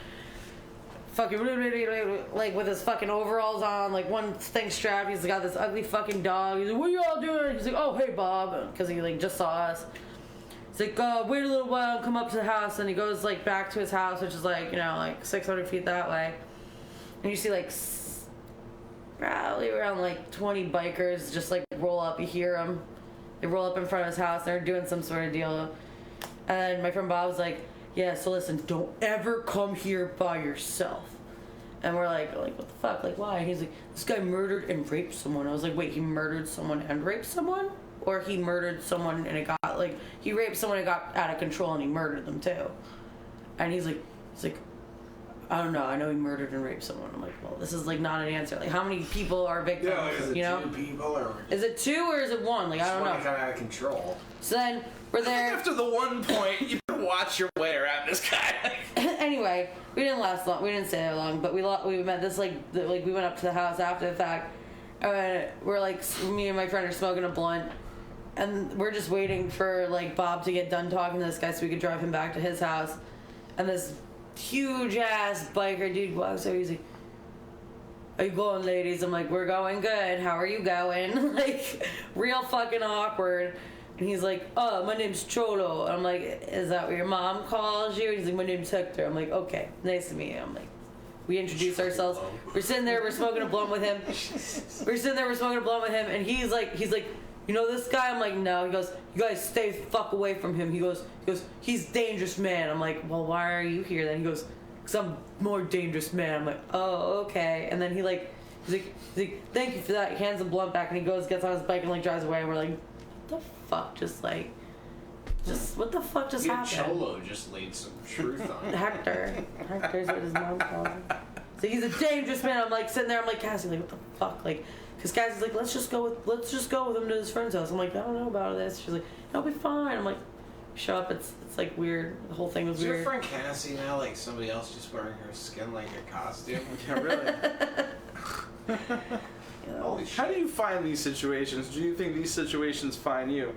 [SPEAKER 4] fucking like with his fucking overalls on, like one thing strapped. He's got this ugly fucking dog. He's like, what y'all doing? He's like, oh hey Bob, because he like just saw us. He's like, wait a little while and come up to the house. And he goes like back to his house, which is like, you know, like 600 feet that way. And you see like probably around like 20 bikers just like roll up. You hear them. They roll up in front of his house. They're doing some sort of deal. And my friend Bob was like, yeah, so listen, don't ever come here by yourself. And we're like, what the fuck? Like, why? And he's like, this guy murdered and raped someone. I was like, wait, he murdered someone and raped someone? Or he murdered someone and it got, like, he raped someone and got out of control and he murdered them too. And he's like, I don't know, I know he murdered and raped someone. I'm like, well, this is like not an answer. Like, how many people are victims?
[SPEAKER 3] Yeah, like, is it
[SPEAKER 4] you know?
[SPEAKER 3] 2 people or
[SPEAKER 4] Is it 2 or is it 1? Like, I don't know.
[SPEAKER 3] kind of out of control.
[SPEAKER 4] So then we're there.
[SPEAKER 2] After the one point, you better watch your way around this guy.
[SPEAKER 4] Anyway, we didn't last long. We didn't stay there long, but we met this like we went up to the house after the fact. We're like, me and my friend are smoking a blunt, and we're just waiting for like Bob to get done talking to this guy so we could drive him back to his house. And this huge ass biker dude walks over. He's like, "Are you going, ladies?" I'm like, "We're going good. How are you going?" Like, real fucking awkward. And he's like, "Oh, my name's Cholo." And I'm like, "Is that what your mom calls you?" And he's like, "My name's Hector." I'm like, "Okay, nice to meet you." I'm like, we introduce ourselves. We're sitting there, we're smoking a blunt with him. And he's like, "You know this guy?" I'm like, "No." He goes, "You guys stay the fuck away from him." He goes, "He's a dangerous man." I'm like, "Well, why are you here then?" He goes, "'Cause I'm a more dangerous man." I'm like, "Oh, okay." And then he's like, "Thank you for that." He hands the blunt back and he goes, gets on his bike and like drives away. And we're like, what the fuck what the fuck just happened?
[SPEAKER 3] Cholo just laid some truth on it.
[SPEAKER 4] Hector's what his mom calls him. So he's a dangerous man. I'm like sitting there, I'm like, Cassie, like, what the fuck? Like, cause Cassie's like, let's just go with him to his friend's house. I'm like, I don't know about this. She's like, it'll be fine. I'm like, show up, it's like weird. The whole thing was
[SPEAKER 3] Is
[SPEAKER 4] weird.
[SPEAKER 3] your friend Cassie now like somebody else just wearing her skin like a costume?
[SPEAKER 2] Yeah, really.
[SPEAKER 3] Holy shit.
[SPEAKER 2] How do you find these situations? Do you think these situations find you?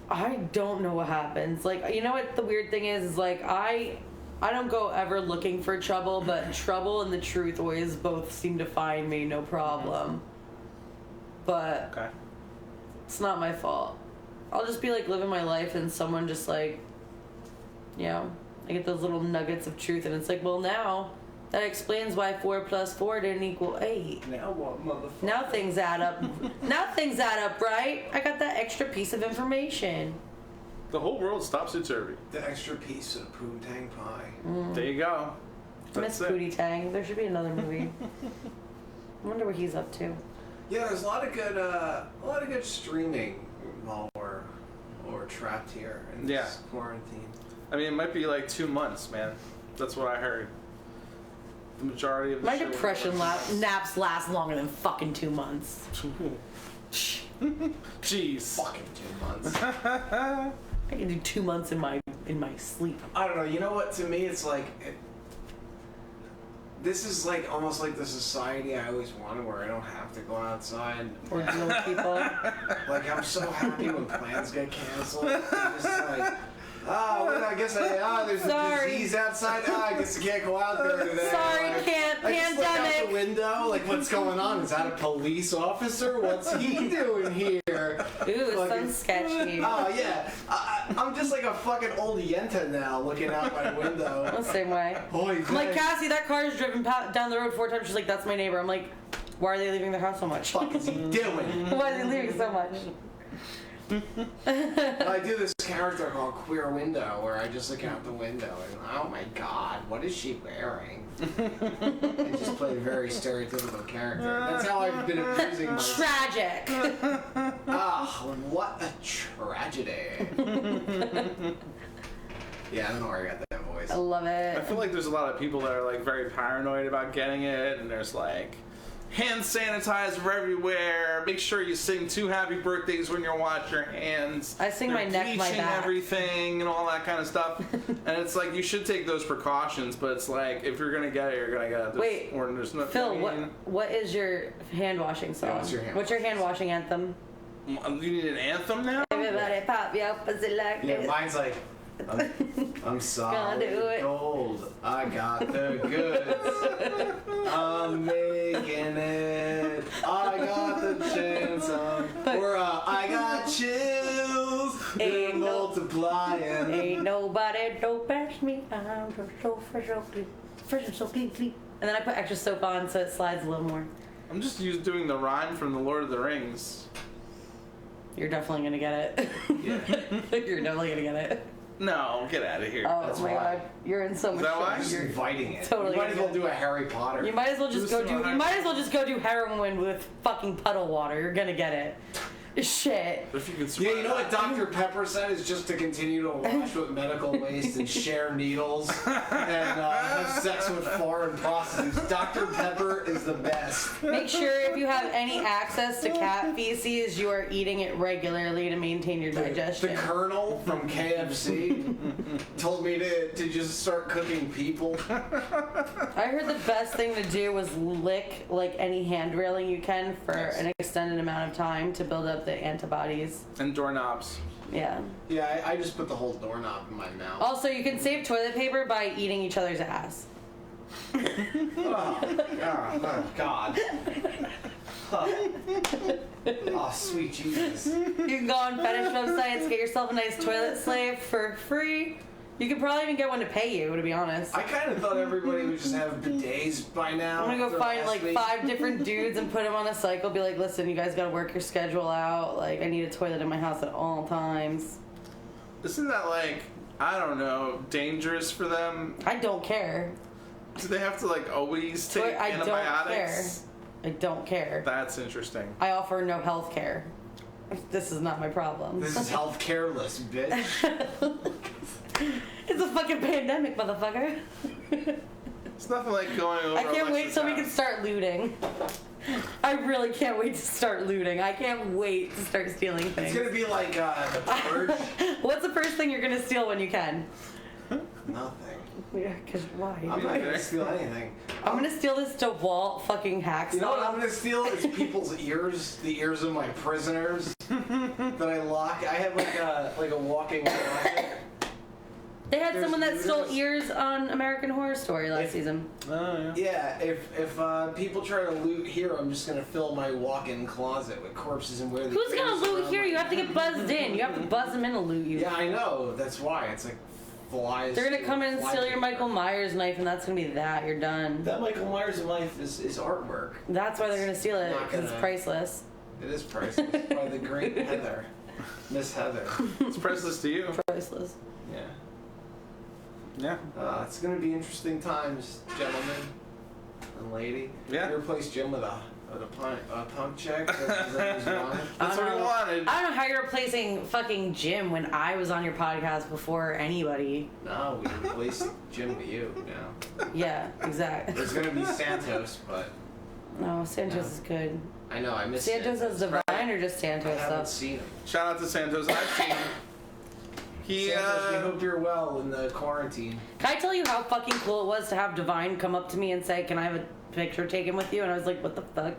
[SPEAKER 4] I don't know what happens. Like, you know what the weird thing is like I don't go ever looking for trouble, but trouble and the truth always both seem to find me, no problem. But
[SPEAKER 2] Okay.
[SPEAKER 4] it's not my fault. I'll just be like living my life and someone just like, you know, I get those little nuggets of truth and it's like, well, now that explains why 4 + 4 didn't equal 8.
[SPEAKER 3] Now what, motherfucker?
[SPEAKER 4] Now things add up. Right? I got that extra piece of information.
[SPEAKER 2] The whole world stops topsy-turvy.
[SPEAKER 3] The extra piece of Poontang pie.
[SPEAKER 2] There you go.
[SPEAKER 4] Miss
[SPEAKER 2] That's it.
[SPEAKER 4] Pootie Tang. There should be another movie. I wonder what he's up to.
[SPEAKER 3] Yeah, there's a lot of good streaming while we're trapped here in this quarantine.
[SPEAKER 2] I mean, it might be like 2 months, man. That's what I heard. The majority of the
[SPEAKER 4] My
[SPEAKER 2] show
[SPEAKER 4] depression
[SPEAKER 2] was-
[SPEAKER 4] naps last longer than fucking 2 months.
[SPEAKER 2] Jeez.
[SPEAKER 3] Fucking 2 months.
[SPEAKER 4] I can do 2 months in my sleep.
[SPEAKER 3] I don't know. You know what? To me, it's like this is like almost like the society I always wanted, where I don't have to go outside
[SPEAKER 4] Or deal with people.
[SPEAKER 3] Like, I'm so happy when plans get canceled. I'm just like, well, I guess there's
[SPEAKER 4] Sorry.
[SPEAKER 3] a disease outside. I guess I can't go out there today.
[SPEAKER 4] Sorry,
[SPEAKER 3] Like,
[SPEAKER 4] can't.
[SPEAKER 3] I just look out the
[SPEAKER 4] Pandemic.
[SPEAKER 3] window, like, what's going on? Is that a police officer? What's he doing here?
[SPEAKER 4] Ooh,
[SPEAKER 3] Fucking-
[SPEAKER 4] sounds sketchy.
[SPEAKER 3] Oh, yeah. I'm just like a fucking old yenta now, looking out my window.
[SPEAKER 4] I'm the same way.
[SPEAKER 3] Holy
[SPEAKER 4] I'm like,
[SPEAKER 3] shit.
[SPEAKER 4] Cassie, that car's driven down the road 4 times. She's like, that's my neighbor. I'm like, why are they leaving their house so much?
[SPEAKER 3] What the fuck is he doing?
[SPEAKER 4] Why are they leaving so much?
[SPEAKER 3] I do this character called Queer Window, where I just look out the window and, oh my god, what is she wearing? I just play a very stereotypical character. That's how I've been abusing myself.
[SPEAKER 4] Tragic.
[SPEAKER 3] What a tragedy. Yeah, I don't know where I got that voice.
[SPEAKER 4] I love
[SPEAKER 2] I
[SPEAKER 4] it.
[SPEAKER 2] feel like there's a lot of people that are like very paranoid about getting it, and there's like hand sanitizer everywhere. Make sure you sing 2 happy birthdays when you wash your hands.
[SPEAKER 4] I sing my neck, my
[SPEAKER 2] bleaching
[SPEAKER 4] back.
[SPEAKER 2] everything and all that kind of stuff. And it's like you should take those precautions, but it's like if you're gonna get it, you're gonna get it.
[SPEAKER 4] Wait,
[SPEAKER 2] or there's no.
[SPEAKER 4] Phil,
[SPEAKER 2] I mean,
[SPEAKER 4] what is your hand washing song?
[SPEAKER 3] Yeah, what's your hand
[SPEAKER 4] washing anthem?
[SPEAKER 2] you need an anthem now?
[SPEAKER 4] Everybody pop your pussy like
[SPEAKER 3] Yeah,
[SPEAKER 4] this.
[SPEAKER 3] mine's like, I'm solid
[SPEAKER 4] Gonna do it.
[SPEAKER 3] gold. I got the goods. I'm making it. I got the chance. I got chills. They're
[SPEAKER 4] Ain't no-
[SPEAKER 3] multiplying.
[SPEAKER 4] Ain't nobody don't pass me. I'm just so fresh, so clean. Fresh and so clean, clean. And then I put extra soap on so it slides a little more.
[SPEAKER 2] I'm just doing the rhyme from the Lord of the Rings.
[SPEAKER 4] You're definitely gonna get it. You're definitely gonna get it.
[SPEAKER 2] No, get out of here.
[SPEAKER 4] Oh
[SPEAKER 3] That's
[SPEAKER 4] my
[SPEAKER 3] why.
[SPEAKER 4] god, you're in so much
[SPEAKER 2] that why?
[SPEAKER 4] trouble.
[SPEAKER 3] Just inviting it.
[SPEAKER 4] Totally
[SPEAKER 3] You might as well
[SPEAKER 4] gonna
[SPEAKER 3] do a Harry Potter.
[SPEAKER 4] You might as well just
[SPEAKER 2] Do
[SPEAKER 4] go do.
[SPEAKER 2] some
[SPEAKER 4] You might as well just go do heroin with fucking puddle water. You're gonna get it. Shit.
[SPEAKER 2] If you can
[SPEAKER 3] Yeah,
[SPEAKER 2] survive
[SPEAKER 3] you know what
[SPEAKER 2] that.
[SPEAKER 3] Dr. Pepper said is just to continue to wash with medical waste and share needles and have sex with foreign prostitutes. Dr. Pepper is the best.
[SPEAKER 4] Make sure if you have any access to cat feces, you are eating it regularly to maintain your
[SPEAKER 3] The
[SPEAKER 4] digestion.
[SPEAKER 3] Colonel from KFC told me to just start cooking people.
[SPEAKER 4] I heard the best thing to do was lick like any hand railing you can for an extended amount of time to build up the antibodies.
[SPEAKER 2] And doorknobs.
[SPEAKER 4] Yeah.
[SPEAKER 3] Yeah, I just put the whole doorknob in my mouth.
[SPEAKER 4] Also, you can save toilet paper by eating each other's ass.
[SPEAKER 3] Oh, God. Oh, sweet Jesus.
[SPEAKER 4] You can go on fetish websites, get yourself a nice toilet slave for free. You could probably even get one to pay you, to be honest.
[SPEAKER 3] I kind of thought everybody would just have bidets by now.
[SPEAKER 4] I'm gonna go
[SPEAKER 3] They're
[SPEAKER 4] find like
[SPEAKER 3] ass
[SPEAKER 4] 5 different dudes and put them on a cycle. Be like, listen, you guys gotta work your schedule out. Like, I need a toilet in my house at all times.
[SPEAKER 2] Isn't that like, I don't know, dangerous for them?
[SPEAKER 4] I don't care.
[SPEAKER 2] Do they have to like always take
[SPEAKER 4] I don't
[SPEAKER 2] antibiotics?
[SPEAKER 4] I don't care.
[SPEAKER 2] That's interesting.
[SPEAKER 4] I offer no health care. This is not my problem.
[SPEAKER 3] This is health careless, bitch.
[SPEAKER 4] It's a fucking pandemic, motherfucker.
[SPEAKER 2] It's nothing like going over.
[SPEAKER 4] I can't wait
[SPEAKER 2] Alexa's
[SPEAKER 4] till we can
[SPEAKER 2] house.
[SPEAKER 4] start looting. I really can't wait to start looting. I can't wait to start stealing
[SPEAKER 3] It's
[SPEAKER 4] things.
[SPEAKER 3] gonna be like the purge.
[SPEAKER 4] What's the first thing you're gonna steal when you can?
[SPEAKER 3] Nothing.
[SPEAKER 4] Yeah, cause why?
[SPEAKER 3] I'm not gonna steal anything.
[SPEAKER 4] I'm gonna steal this DeWalt fucking hack
[SPEAKER 3] You know what I'm
[SPEAKER 4] stuff.
[SPEAKER 3] gonna steal? Is people's ears, the ears of my prisoners that I lock. I have like a walking closet.
[SPEAKER 4] They had
[SPEAKER 3] There's
[SPEAKER 4] someone that stole
[SPEAKER 3] ears.
[SPEAKER 4] ears on American Horror Story last season.
[SPEAKER 2] Oh yeah.
[SPEAKER 3] Yeah, if people try to loot here, I'm just gonna fill my walk-in closet with corpses and wear the.
[SPEAKER 4] Who's gonna
[SPEAKER 3] ears
[SPEAKER 4] loot
[SPEAKER 3] around
[SPEAKER 4] here?
[SPEAKER 3] my-
[SPEAKER 4] You have to get buzzed in. You have to buzz them in to loot you.
[SPEAKER 3] Yeah, I know. That's why it's like flies.
[SPEAKER 4] They're gonna come in and
[SPEAKER 3] fly
[SPEAKER 4] steal your
[SPEAKER 3] paper.
[SPEAKER 4] Michael Myers knife, and that's gonna be that. You're done.
[SPEAKER 3] That Michael Myers life is artwork.
[SPEAKER 4] That's why they're gonna steal it,
[SPEAKER 3] Not
[SPEAKER 4] because it's
[SPEAKER 3] gonna-
[SPEAKER 4] priceless.
[SPEAKER 3] It is priceless by the great Heather, Miss Heather.
[SPEAKER 2] It's priceless to you.
[SPEAKER 4] Priceless.
[SPEAKER 3] Yeah.
[SPEAKER 2] Yeah.
[SPEAKER 3] It's gonna be interesting times, gentlemen and lady.
[SPEAKER 2] Yeah.
[SPEAKER 3] You replace Jim with a punk check. Is that what you wanted?
[SPEAKER 2] That's what he wanted.
[SPEAKER 4] I don't know how you're replacing fucking Jim when I was on your podcast before anybody.
[SPEAKER 3] No, we replaced Jim with you now.
[SPEAKER 4] Yeah, exactly.
[SPEAKER 3] There's gonna be Santos, but
[SPEAKER 4] No, Santos is good.
[SPEAKER 3] I know I miss
[SPEAKER 4] Santos as Divine or just
[SPEAKER 3] I
[SPEAKER 4] Santos
[SPEAKER 3] haven't
[SPEAKER 4] stuff?
[SPEAKER 3] seen him.
[SPEAKER 2] Shout out to Santos. I've seen him. He
[SPEAKER 3] Santos, we hope you're well in the quarantine.
[SPEAKER 4] Can I tell you how fucking cool it was to have Divine come up to me and say, "Can I have a picture taken with you?" And I was like, "What the fuck?"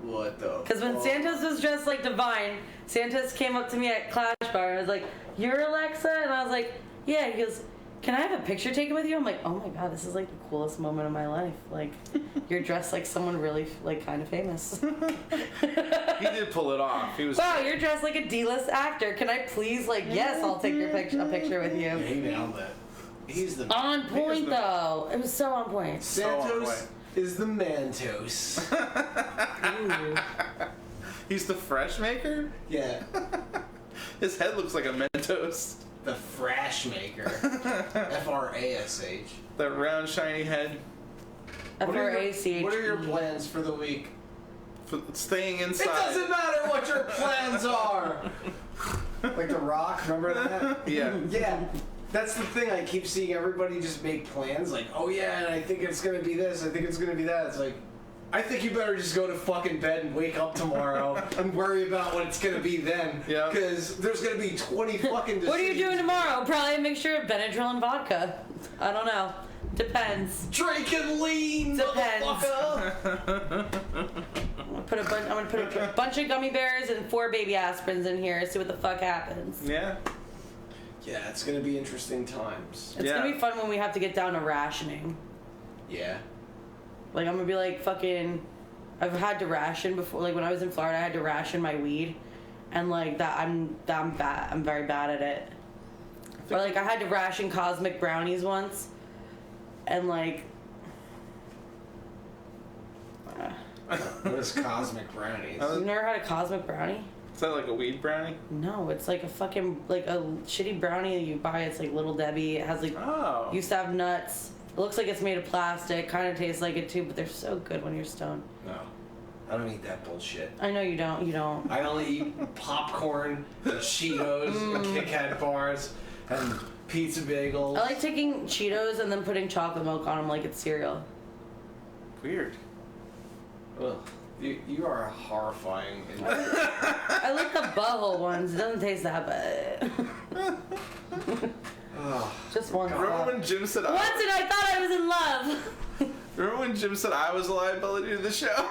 [SPEAKER 3] What the?
[SPEAKER 4] Because when
[SPEAKER 3] fuck?
[SPEAKER 4] Santos was dressed like Divine, Santos came up to me at Clash Bar and was like, "You're Alexa?" And I was like, "Yeah." He goes, "Can I have a picture taken with you?" I'm like, "Oh my god, this is like the coolest moment of my life. Like, you're dressed like someone really like kind of famous."
[SPEAKER 2] He did pull it off. He was.
[SPEAKER 4] Wow, you're dressed like a D-list actor. Can I please, like, yes, I'll take your a picture with
[SPEAKER 3] Yeah,
[SPEAKER 4] you.
[SPEAKER 3] he nailed it. He's the
[SPEAKER 4] On point,
[SPEAKER 2] the-
[SPEAKER 4] though. It was so on point.
[SPEAKER 3] Santos is the Mantos.
[SPEAKER 4] Ooh.
[SPEAKER 2] He's the fresh maker.
[SPEAKER 3] Yeah,
[SPEAKER 2] His head looks like a Mentos.
[SPEAKER 3] the Frash Maker. F-R-A-S-H.
[SPEAKER 2] That round, shiny head.
[SPEAKER 3] What are
[SPEAKER 4] F-R-A-C-H-E.
[SPEAKER 3] your plans for the week?
[SPEAKER 2] For staying inside.
[SPEAKER 3] It doesn't matter what your plans are. Like The Rock, remember that?
[SPEAKER 2] Yeah.
[SPEAKER 3] Yeah. That's the thing. I keep seeing everybody just make plans. Like, oh yeah, and I think it's gonna be this. I think it's gonna be that. It's like, I think you better just go to fucking bed and wake up tomorrow and worry about what it's gonna be then.
[SPEAKER 2] Yeah.
[SPEAKER 3] Because there's gonna be 20 fucking.
[SPEAKER 4] What are you doing
[SPEAKER 3] decisions.
[SPEAKER 4] tomorrow? Probably a mixture of Benadryl and vodka. I don't know. Depends.
[SPEAKER 3] Drink and lean,
[SPEAKER 4] Depends.
[SPEAKER 3] motherfucker.
[SPEAKER 4] I'm gonna put a bunch of gummy bears and 4 baby aspirins in here. See what the fuck happens.
[SPEAKER 2] Yeah.
[SPEAKER 3] Yeah, it's gonna be interesting times.
[SPEAKER 4] It's gonna be fun when we have to get down to rationing.
[SPEAKER 3] Yeah.
[SPEAKER 4] Like, I'm gonna be like, fucking, I've had to ration before. Like, when I was in Florida, I had to ration my weed. And, like, I'm bad. I'm very bad at it. Or, like, I had to ration Cosmic Brownies once. And, like...
[SPEAKER 3] What is Cosmic Brownies?
[SPEAKER 4] You've never had a Cosmic Brownie?
[SPEAKER 2] Is that like a weed brownie?
[SPEAKER 4] No, it's like a fucking, like, a shitty brownie that you buy. It's, like, Little Debbie. It has, like...
[SPEAKER 2] Oh.
[SPEAKER 4] Used to have nuts. It looks like it's made of plastic. Kind of tastes like it, too. But they're so good when you're stoned.
[SPEAKER 3] No. I don't eat that bullshit.
[SPEAKER 4] I know you don't. You don't.
[SPEAKER 3] I only eat popcorn, and Cheetos, and Kit Kat bars, and pizza bagels.
[SPEAKER 4] I like taking Cheetos and then putting chocolate milk on them like it's cereal.
[SPEAKER 2] Weird.
[SPEAKER 3] Ugh. You are horrifying.
[SPEAKER 4] I like the butthole ones. It doesn't taste that bad.
[SPEAKER 3] Oh,
[SPEAKER 4] Just one.
[SPEAKER 2] Remember when Jim said
[SPEAKER 4] Once and I thought I was in love.
[SPEAKER 2] Remember when Jim said I was a liability to the show?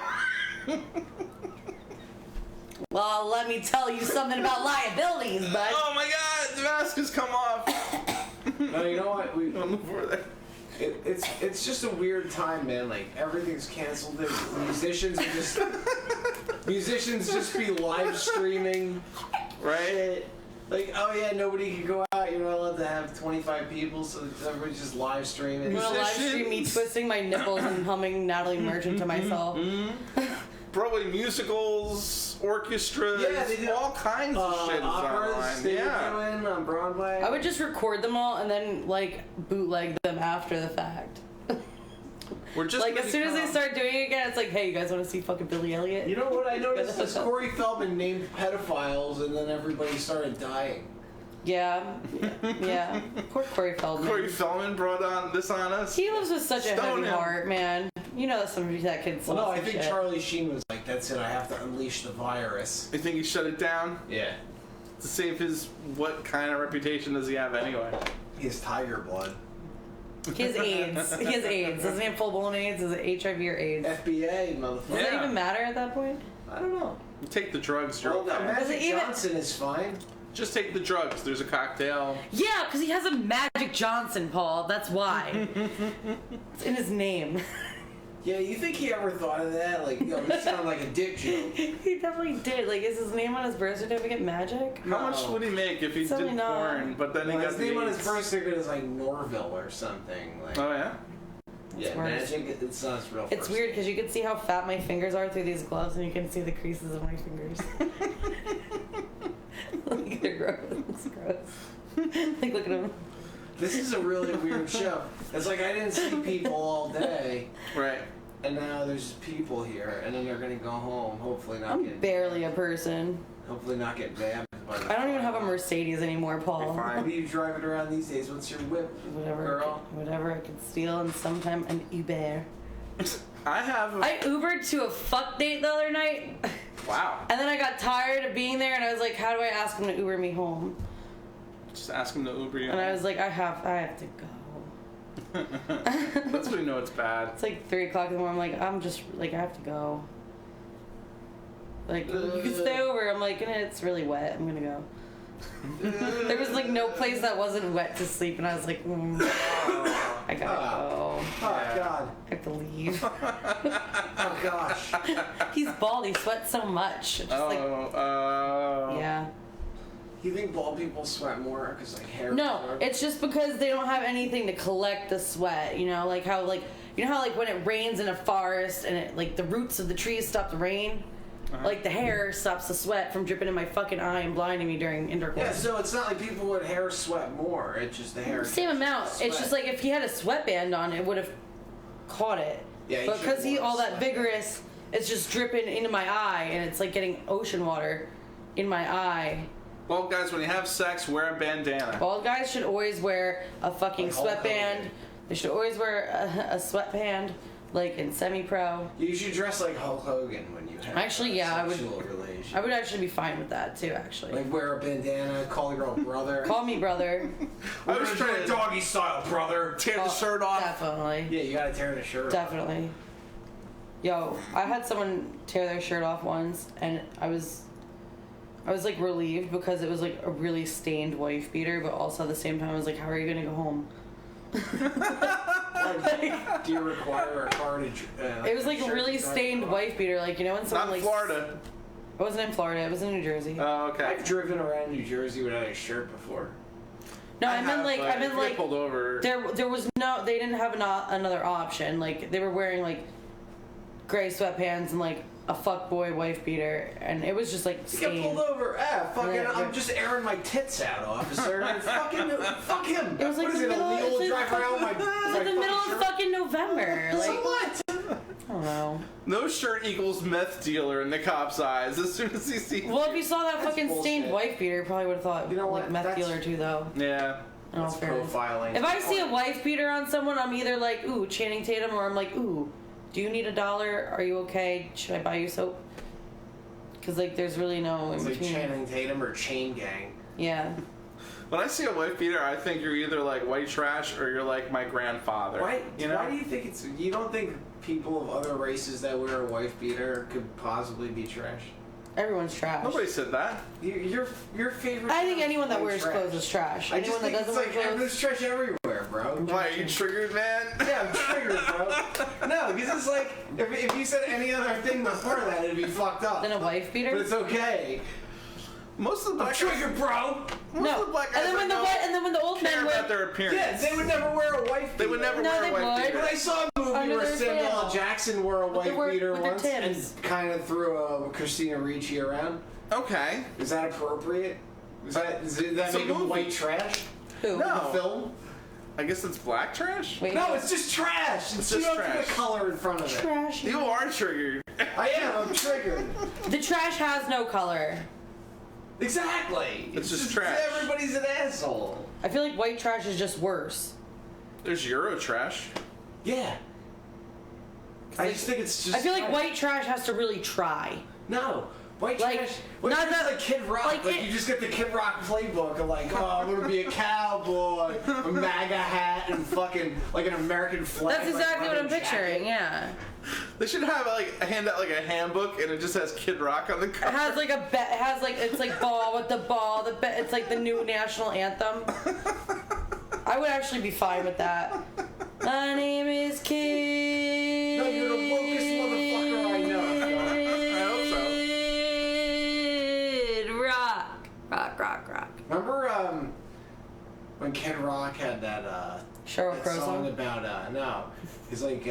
[SPEAKER 4] Well, let me tell you something about liabilities, bud.
[SPEAKER 2] Oh my god, the mask has come off.
[SPEAKER 3] no, you know what?
[SPEAKER 2] I'll move over there.
[SPEAKER 3] It's just a weird time, man. Like everything's canceled. The musicians just be live streaming,
[SPEAKER 2] Right?
[SPEAKER 3] Like, oh yeah, nobody can go out. You're not allowed to have 25 people, so everybody's just live streaming.
[SPEAKER 4] You want to live stream me twisting my nipples and humming Natalie Merchant to myself?
[SPEAKER 2] Broadway musicals, orchestras,
[SPEAKER 3] Yeah, they do.
[SPEAKER 2] all kinds of shit is
[SPEAKER 3] Operas
[SPEAKER 2] online.
[SPEAKER 3] they
[SPEAKER 2] Yeah.
[SPEAKER 3] were doing on Broadway.
[SPEAKER 4] I would just record them all and then like bootleg them after the fact.
[SPEAKER 2] We're just
[SPEAKER 4] Like as soon as they start doing it again, it's like, hey, you guys want to see fucking Billy Elliot?
[SPEAKER 3] You know what I noticed is Corey Feldman named pedophiles, and then everybody started dying.
[SPEAKER 4] Yeah, yeah. Poor Corey Feldman.
[SPEAKER 2] Corey Feldman brought on this on us.
[SPEAKER 4] He lives with such a
[SPEAKER 2] Stone
[SPEAKER 4] heavy
[SPEAKER 2] him.
[SPEAKER 4] heart, man. You know that kid's
[SPEAKER 3] Well, no, I
[SPEAKER 4] some
[SPEAKER 3] think
[SPEAKER 4] shit.
[SPEAKER 3] Charlie Sheen was like, "That's it. I have to unleash the virus."
[SPEAKER 2] You think he shut it down
[SPEAKER 3] Yeah,
[SPEAKER 2] to save his? What kind of reputation does he have anyway?
[SPEAKER 3] he has tiger blood.
[SPEAKER 4] He has AIDS. He has AIDS. Doesn't he have full-blown AIDS? Is it HIV or AIDS?
[SPEAKER 3] FBA, motherfucker.
[SPEAKER 4] Does that
[SPEAKER 2] Yeah.
[SPEAKER 4] even matter at that point?
[SPEAKER 3] I don't know.
[SPEAKER 2] You take the drugs, you're
[SPEAKER 3] Well, no,
[SPEAKER 2] okay.
[SPEAKER 3] Magic
[SPEAKER 4] Does it even-
[SPEAKER 3] Johnson is fine.
[SPEAKER 2] Just take the drugs. There's a cocktail.
[SPEAKER 4] Yeah, because he has a Magic Johnson, Paul. That's why. It's in his name.
[SPEAKER 3] Yeah, you think he ever thought of that? Like, yo, this sounds like a dick joke.
[SPEAKER 4] He definitely did. Like, is his name on his birth certificate Magic?
[SPEAKER 2] How much would he make if he
[SPEAKER 4] Certainly
[SPEAKER 2] did
[SPEAKER 4] not.
[SPEAKER 2] porn? But then he
[SPEAKER 3] Well,
[SPEAKER 2] got
[SPEAKER 3] his
[SPEAKER 2] the
[SPEAKER 3] name on his
[SPEAKER 2] AIDS?
[SPEAKER 3] birth certificate is like Norville or something. Like,
[SPEAKER 2] Oh yeah.
[SPEAKER 3] yeah,
[SPEAKER 4] worse.
[SPEAKER 3] Magic. It's not his real.
[SPEAKER 4] It's
[SPEAKER 3] first
[SPEAKER 4] weird because you can see how fat my fingers are through these gloves, and you can see the creases of my fingers. Like, they're gross. It's gross. Like, look at them.
[SPEAKER 3] This is a really weird show. It's like I didn't see people all day,
[SPEAKER 2] Right.
[SPEAKER 3] and now there's people here, and then they're gonna go home. Hopefully not
[SPEAKER 4] I'm
[SPEAKER 3] get.
[SPEAKER 4] barely a person.
[SPEAKER 3] Hopefully not get vamped. By the
[SPEAKER 4] I don't even have a
[SPEAKER 3] fire.
[SPEAKER 4] Mercedes anymore, Paul.
[SPEAKER 2] You're fine.
[SPEAKER 3] What are you driving around these days? What's your whip,
[SPEAKER 4] Whatever,
[SPEAKER 3] girl?
[SPEAKER 4] whatever I can steal, and sometime an Uber.
[SPEAKER 2] I have.
[SPEAKER 4] I Ubered to a fuck date the other night,
[SPEAKER 2] Wow.
[SPEAKER 4] and then I got tired of being there, and I was like, how do I ask him to Uber me home?
[SPEAKER 2] Just ask him to Uber you.
[SPEAKER 4] And I was like, I have to go.
[SPEAKER 2] That's when you know it's bad.
[SPEAKER 4] It's like 3 o'clock in the morning. I'm like, I'm just like, I have to go. Like, you can stay over. I'm like, it's really wet. I'm gonna go. There was like no place that wasn't wet to sleep, and I was like, I gotta go.
[SPEAKER 3] Oh God!
[SPEAKER 4] I have to leave.
[SPEAKER 3] Oh gosh!
[SPEAKER 4] He's bald. He sweats so much. Just like, yeah.
[SPEAKER 3] You think bald people sweat more because like hair?
[SPEAKER 4] No, it's just because they don't have anything to collect the sweat. You know, like how like you know how like when it rains in a forest and it like the roots of the trees stop the rain. Like the hair stops the sweat from dripping in my fucking eye and blinding me during intercourse.
[SPEAKER 3] Yeah, so it's not like people with hair sweat more. It's just the hair.
[SPEAKER 4] Same amount.
[SPEAKER 3] sweat.
[SPEAKER 4] It's just like if he had a sweatband on, it would have caught it.
[SPEAKER 3] Yeah,
[SPEAKER 4] but because he
[SPEAKER 3] should've
[SPEAKER 4] all
[SPEAKER 3] worn
[SPEAKER 4] that
[SPEAKER 3] a
[SPEAKER 4] vigorous, it's just dripping into my eye, and it's like getting ocean water in my eye.
[SPEAKER 2] Well, guys, when you have sex, wear a bandana.
[SPEAKER 4] Bald guys should always wear a fucking
[SPEAKER 3] Like Hulk
[SPEAKER 4] sweatband.
[SPEAKER 3] Hogan.
[SPEAKER 4] They should always wear a sweatband, like in semi-pro.
[SPEAKER 3] You should dress like Hulk Hogan when you have
[SPEAKER 4] Actually, yeah, I would-
[SPEAKER 3] sexual relation.
[SPEAKER 4] I would actually be fine with that too. Actually,
[SPEAKER 3] Like wear a bandana, call the girl brother.
[SPEAKER 4] call me brother.
[SPEAKER 2] I was trying to
[SPEAKER 3] doggy style, brother.
[SPEAKER 2] tear the shirt off.
[SPEAKER 4] Definitely.
[SPEAKER 3] Yeah, you gotta tear the shirt off.
[SPEAKER 4] Definitely. Yo, I had someone tear their shirt off once, and I I was like relieved because it was like a really stained wife beater, but also at the same time I was like, how are you gonna go home?
[SPEAKER 3] Like, do you require a car to?
[SPEAKER 4] It was like a
[SPEAKER 3] shirt
[SPEAKER 4] really
[SPEAKER 3] to drive?
[SPEAKER 4] stained wife beater, like you know when someone
[SPEAKER 2] Not in
[SPEAKER 4] like.
[SPEAKER 2] Florida.
[SPEAKER 4] It wasn't in Florida. It was in New Jersey.
[SPEAKER 2] Oh, okay.
[SPEAKER 3] I've driven around New Jersey without a shirt before.
[SPEAKER 4] No, I meant like
[SPEAKER 2] If you get pulled over.
[SPEAKER 4] there was no, they didn't have another option. Like they were wearing like gray sweatpants and like a fuckboy wife beater, and it was just like
[SPEAKER 3] You get
[SPEAKER 4] stained.
[SPEAKER 3] pulled over. Fucking,
[SPEAKER 4] Yeah,
[SPEAKER 3] I'm
[SPEAKER 4] yeah.
[SPEAKER 3] just airing my tits out, officer. Fuck him.
[SPEAKER 4] It was like
[SPEAKER 3] what is
[SPEAKER 4] the
[SPEAKER 3] it,
[SPEAKER 4] middle-
[SPEAKER 3] a mule
[SPEAKER 4] it's like
[SPEAKER 3] drive around my
[SPEAKER 4] It was like the middle of fucking November.
[SPEAKER 3] So
[SPEAKER 4] Like
[SPEAKER 3] what?
[SPEAKER 4] I don't know.
[SPEAKER 2] No shirt equals meth dealer in the cop's eyes as soon as he sees.
[SPEAKER 4] Well, if you saw that
[SPEAKER 3] That's
[SPEAKER 4] fucking stained
[SPEAKER 3] bullshit.
[SPEAKER 4] wife beater, you probably would have thought
[SPEAKER 3] You know
[SPEAKER 4] like
[SPEAKER 3] what?
[SPEAKER 4] meth
[SPEAKER 3] That's-
[SPEAKER 4] dealer too, though.
[SPEAKER 2] Yeah.
[SPEAKER 4] In all
[SPEAKER 3] That's
[SPEAKER 4] fairness.
[SPEAKER 3] profiling.
[SPEAKER 4] If I see a wife beater on someone, I'm either like, ooh, Channing Tatum, or I'm like, ooh, do you need $1? Are you okay? Should I buy you soap? Because like, there's really no
[SPEAKER 3] It's
[SPEAKER 4] in
[SPEAKER 3] like
[SPEAKER 4] between.
[SPEAKER 3] Channing Tatum or Chain Gang.
[SPEAKER 4] Yeah.
[SPEAKER 2] When I see a wife beater, I think you're either like white trash or you're like my grandfather.
[SPEAKER 3] Why?
[SPEAKER 2] You know?
[SPEAKER 3] Why do you think it's? You don't think people of other races that wear a wife beater could possibly be trash?
[SPEAKER 4] Everyone's trash.
[SPEAKER 2] Nobody said that.
[SPEAKER 3] Your favorite.
[SPEAKER 4] I think anyone that
[SPEAKER 3] white
[SPEAKER 4] wears
[SPEAKER 3] trash.
[SPEAKER 4] clothes is trash.
[SPEAKER 3] I just
[SPEAKER 4] Anyone that
[SPEAKER 3] think
[SPEAKER 4] doesn't
[SPEAKER 3] it's
[SPEAKER 4] wear
[SPEAKER 3] like
[SPEAKER 4] clothes.
[SPEAKER 3] there's trash everywhere, bro.
[SPEAKER 2] Why, are you triggered, man?
[SPEAKER 3] Yeah, I'm triggered, bro. No, because it's like if you said any other thing before that, it'd be fucked up.
[SPEAKER 4] Then a wife
[SPEAKER 3] But
[SPEAKER 4] beater?
[SPEAKER 3] it's okay.
[SPEAKER 2] Most of the
[SPEAKER 3] I'm
[SPEAKER 2] black
[SPEAKER 3] triggered, bro.
[SPEAKER 2] Most of
[SPEAKER 4] No.
[SPEAKER 2] the black
[SPEAKER 4] And
[SPEAKER 2] guys
[SPEAKER 4] then when
[SPEAKER 2] I
[SPEAKER 4] the
[SPEAKER 2] know
[SPEAKER 4] white, and then when the old
[SPEAKER 2] care
[SPEAKER 4] men
[SPEAKER 2] about
[SPEAKER 4] wear.
[SPEAKER 2] their appearance.
[SPEAKER 3] Yeah, they would never wear a wife beater.
[SPEAKER 2] They would never
[SPEAKER 4] No,
[SPEAKER 2] wear
[SPEAKER 4] they
[SPEAKER 2] a white
[SPEAKER 4] would.
[SPEAKER 2] beater.
[SPEAKER 3] But I saw a movie
[SPEAKER 4] Under
[SPEAKER 3] where
[SPEAKER 4] their
[SPEAKER 3] Samuel
[SPEAKER 4] tail.
[SPEAKER 3] L. Jackson wore a white beater
[SPEAKER 4] with their
[SPEAKER 3] once and
[SPEAKER 4] Timbs.
[SPEAKER 3] kind of threw a Christina Ricci around.
[SPEAKER 2] Okay.
[SPEAKER 3] Is that appropriate? Does that
[SPEAKER 2] It's a
[SPEAKER 3] make him
[SPEAKER 2] movie.
[SPEAKER 3] white trash?
[SPEAKER 4] Who?
[SPEAKER 2] No.
[SPEAKER 3] The film?
[SPEAKER 2] I guess it's black trash?
[SPEAKER 4] Wait.
[SPEAKER 3] No, it's just trash.
[SPEAKER 2] It's
[SPEAKER 3] you
[SPEAKER 2] just
[SPEAKER 3] don't put
[SPEAKER 2] trash.
[SPEAKER 3] the color in front of it.
[SPEAKER 4] Trash.
[SPEAKER 2] You are triggered.
[SPEAKER 3] I am. I'm triggered.
[SPEAKER 4] The trash has no color.
[SPEAKER 3] Exactly.
[SPEAKER 2] It's just trash.
[SPEAKER 3] Everybody's an asshole.
[SPEAKER 4] I feel like white trash is just worse.
[SPEAKER 2] There's Euro trash.
[SPEAKER 3] Yeah. I just think it's just.
[SPEAKER 4] I feel like white trash has to really try.
[SPEAKER 3] No. White
[SPEAKER 4] Like,
[SPEAKER 3] trash. White
[SPEAKER 4] not
[SPEAKER 3] trash
[SPEAKER 4] that-
[SPEAKER 3] is like Kid Rock.
[SPEAKER 4] like
[SPEAKER 3] Like,
[SPEAKER 4] it-
[SPEAKER 3] you just get the Kid Rock playbook of like, oh, I'm gonna be a cowboy, a MAGA hat, and fucking like an American flag.
[SPEAKER 4] That's
[SPEAKER 3] like,
[SPEAKER 4] exactly what I'm
[SPEAKER 3] leather
[SPEAKER 4] picturing,
[SPEAKER 3] jacket.
[SPEAKER 4] yeah.
[SPEAKER 2] They should have like hand out like a handbook and it just has Kid Rock on the
[SPEAKER 4] It
[SPEAKER 2] cover.
[SPEAKER 4] has like a bet. It has like it's like ball with the ball. The bet. It's like the new national anthem. I would actually be fine with that. My name is Kid.
[SPEAKER 3] No, you're the wokest motherfucker I know.
[SPEAKER 2] I hope so.
[SPEAKER 4] Kid Rock. Rock.
[SPEAKER 3] Remember when Kid Rock had that
[SPEAKER 4] Sheryl
[SPEAKER 3] that
[SPEAKER 4] Crow
[SPEAKER 3] song
[SPEAKER 4] song.
[SPEAKER 3] about no, he's like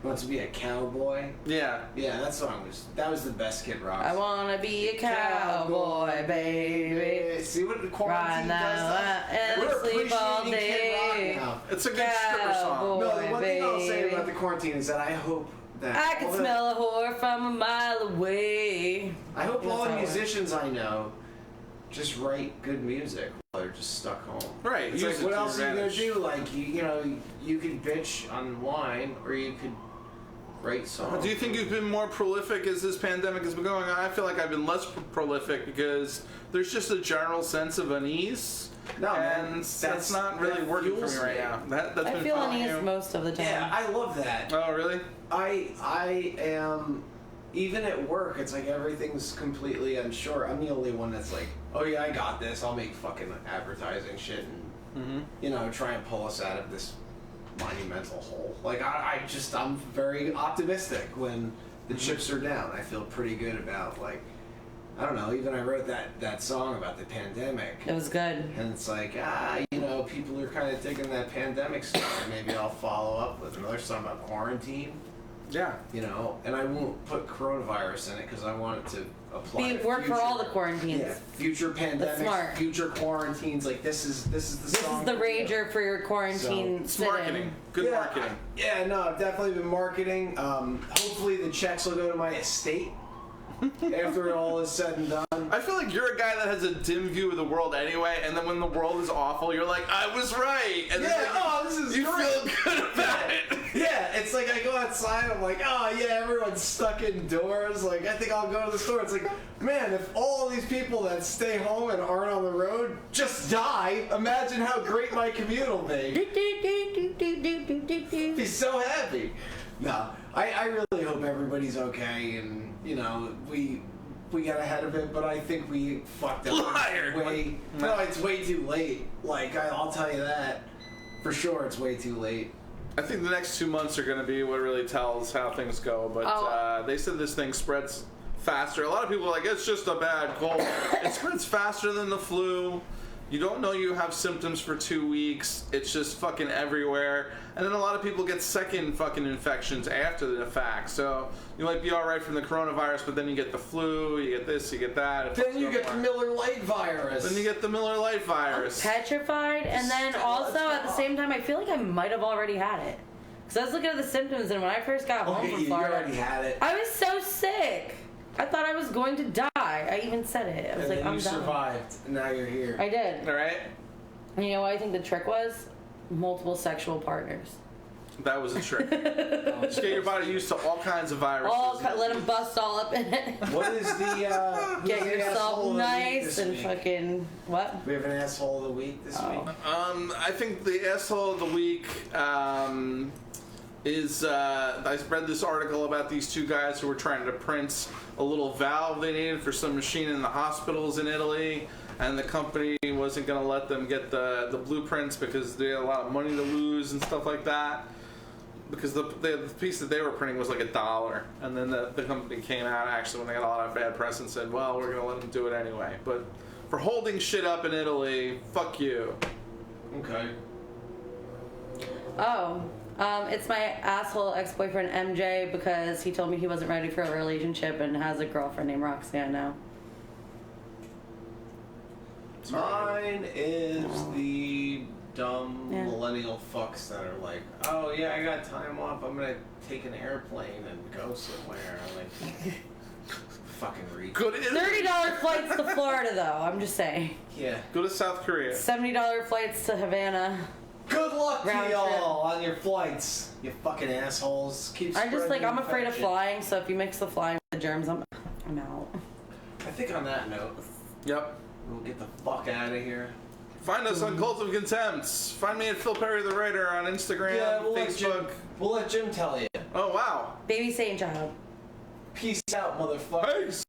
[SPEAKER 3] wants to be a cowboy.
[SPEAKER 2] Yeah.
[SPEAKER 3] Yeah, that song was the best Kid Rock.
[SPEAKER 4] I wanna be a cowboy, baby.
[SPEAKER 3] See what the
[SPEAKER 4] Right
[SPEAKER 3] quarantine
[SPEAKER 4] now,
[SPEAKER 3] does?
[SPEAKER 4] and
[SPEAKER 3] We're
[SPEAKER 4] sleep all
[SPEAKER 3] appreciating Kid
[SPEAKER 4] day.
[SPEAKER 3] Rock now.
[SPEAKER 2] It's a good stripper song.
[SPEAKER 4] Cowboy.
[SPEAKER 3] No, the one thing I'll say
[SPEAKER 4] baby.
[SPEAKER 3] about the quarantine is that I hope that
[SPEAKER 4] I can
[SPEAKER 3] all the-
[SPEAKER 4] smell a whore from a mile away.
[SPEAKER 3] I hope all the
[SPEAKER 4] That's how it
[SPEAKER 3] musicians I know just write good music while they're just stuck home.
[SPEAKER 2] Right,
[SPEAKER 3] It's
[SPEAKER 2] use
[SPEAKER 3] like,
[SPEAKER 2] it
[SPEAKER 3] what
[SPEAKER 2] to
[SPEAKER 3] else
[SPEAKER 2] your
[SPEAKER 3] are you gonna
[SPEAKER 2] advantage.
[SPEAKER 3] do? Like, you know, you could bitch online, or you could write songs.
[SPEAKER 2] Do you think you've been more prolific as this pandemic has been going on? I feel like I've been less prolific because there's just a general sense of unease.
[SPEAKER 3] No, man,
[SPEAKER 2] and that's not really
[SPEAKER 3] that
[SPEAKER 2] working for me
[SPEAKER 3] fuels
[SPEAKER 2] right
[SPEAKER 3] me.
[SPEAKER 2] now. That's
[SPEAKER 4] I
[SPEAKER 2] been
[SPEAKER 4] feel
[SPEAKER 2] fun.
[SPEAKER 4] uneasy most of the time.
[SPEAKER 3] Yeah, I love that.
[SPEAKER 2] Oh, really?
[SPEAKER 3] I am, even at work, it's like everything's completely unsure. I'm the only one that's like, oh yeah, I got this. I'll make fucking advertising shit and, you know, try and pull us out of this monumental hole. Like, I'm very optimistic when the chips are down. I feel pretty good about, like, I don't know, even I wrote that song about the pandemic.
[SPEAKER 4] It was good.
[SPEAKER 3] And it's like, you know, people are kind of digging that pandemic stuff. Maybe I'll follow up with another song about quarantine,
[SPEAKER 2] Yeah.
[SPEAKER 3] you know, and I won't put coronavirus in it because I want it to apply to
[SPEAKER 4] Work for
[SPEAKER 3] future-
[SPEAKER 4] all the quarantines.
[SPEAKER 3] Yeah, future
[SPEAKER 4] That's smart.
[SPEAKER 3] pandemics, future quarantines. Like, this is the
[SPEAKER 4] This
[SPEAKER 3] song.
[SPEAKER 4] is the
[SPEAKER 3] for you.
[SPEAKER 4] rager for your quarantine
[SPEAKER 2] It's
[SPEAKER 4] sit-in.
[SPEAKER 2] marketing. Good
[SPEAKER 3] Yeah,
[SPEAKER 2] marketing.
[SPEAKER 3] Yeah, no, I've definitely been marketing. Hopefully the checks will go to my estate after it all is said and done.
[SPEAKER 2] I feel like you're a guy that has a dim view of the world anyway, and then when the world is awful, you're like, I was right. And then
[SPEAKER 3] Yeah, oh, this is
[SPEAKER 2] you
[SPEAKER 3] great.
[SPEAKER 2] feel good about it.
[SPEAKER 3] Yeah, it's like I go outside, I'm like, oh yeah, everyone's stuck indoors. Like, I think I'll go to the store. It's like, man, if all these people that stay home and aren't on the road just die, imagine how great my commute will be. Be so happy. No, I really hope everybody's okay, and you know, we got ahead of it, but I think we fucked up.
[SPEAKER 2] Liar!
[SPEAKER 3] No, it's way too late. Like, I'll tell you that. For sure, it's way too late.
[SPEAKER 2] I think the next 2 months are going to be what really tells how things go. But they said this thing spreads faster. A lot of people are like, it's just a bad cold. It spreads faster than the flu. You don't know you have symptoms for 2 weeks. It's just fucking everywhere. And then a lot of people get second fucking infections after the fact. So you might be alright from the coronavirus, but then you get the flu, you get this, you get that.
[SPEAKER 3] Then you get the Miller Lite virus.
[SPEAKER 2] Then you get the Miller Lite virus.
[SPEAKER 4] Petrified, and then also at the same time, I feel like I might have already had it. Because I was looking at the symptoms, and when I first got home from
[SPEAKER 3] you
[SPEAKER 4] Florida,
[SPEAKER 3] already had it.
[SPEAKER 4] I was so sick. I thought I was going to die. I even said it. I was like,
[SPEAKER 3] then
[SPEAKER 4] I'm
[SPEAKER 3] you
[SPEAKER 4] done.
[SPEAKER 3] survived, and now you're here.
[SPEAKER 4] I did.
[SPEAKER 2] Alright?
[SPEAKER 4] And you know what I think the trick was? Multiple sexual partners.
[SPEAKER 2] That was a trick. Just get your body used to all kinds of viruses.
[SPEAKER 4] Let them bust all up in it.
[SPEAKER 3] What is the,
[SPEAKER 4] Get
[SPEAKER 3] who's the asshole
[SPEAKER 4] yourself
[SPEAKER 3] of the week
[SPEAKER 4] nice
[SPEAKER 3] this
[SPEAKER 4] and
[SPEAKER 3] week?
[SPEAKER 4] fucking what?
[SPEAKER 3] We have an asshole of the week this week.
[SPEAKER 2] I think the asshole of the week is I read this article about these two guys who were trying to print a little valve they needed for some machine in the hospitals in Italy, and the company wasn't going to let them get the blueprints because they had a lot of money to lose and stuff like that. Because the piece that they were printing was like $1, and then the company came out actually when they got a lot of bad press and said, well, we're going to let them do it anyway. But for holding shit up in Italy, fuck you.
[SPEAKER 3] Okay.
[SPEAKER 4] It's my asshole ex-boyfriend MJ because he told me he wasn't ready for a relationship and has a girlfriend named Roxanne now.
[SPEAKER 3] Mine is the dumb millennial fucks that are like, oh yeah, I got time off, I'm gonna take an airplane and go somewhere. I'm like, fucking read.
[SPEAKER 2] Go to Italy.
[SPEAKER 4] $30 flights to Florida though, I'm just saying.
[SPEAKER 3] Yeah.
[SPEAKER 2] Go to South Korea.
[SPEAKER 4] $70 flights to Havana.
[SPEAKER 3] Good luck to
[SPEAKER 4] Round
[SPEAKER 3] y'all on your flights, you fucking assholes. Keep
[SPEAKER 4] I'm just like,
[SPEAKER 3] spreading
[SPEAKER 4] I'm afraid of
[SPEAKER 3] infection.
[SPEAKER 4] flying, so if you mix the flying with the germs, I'm out.
[SPEAKER 3] I think on that note,
[SPEAKER 2] Yep.
[SPEAKER 3] we'll get the fuck out of here.
[SPEAKER 2] Find us on Cult of Contempt. Find me at Phil Perry the Writer on Instagram, Facebook.
[SPEAKER 3] We'll let Jim tell you.
[SPEAKER 2] Oh, wow.
[SPEAKER 4] Baby Saint Child.
[SPEAKER 3] Peace out, motherfucker.
[SPEAKER 2] Peace.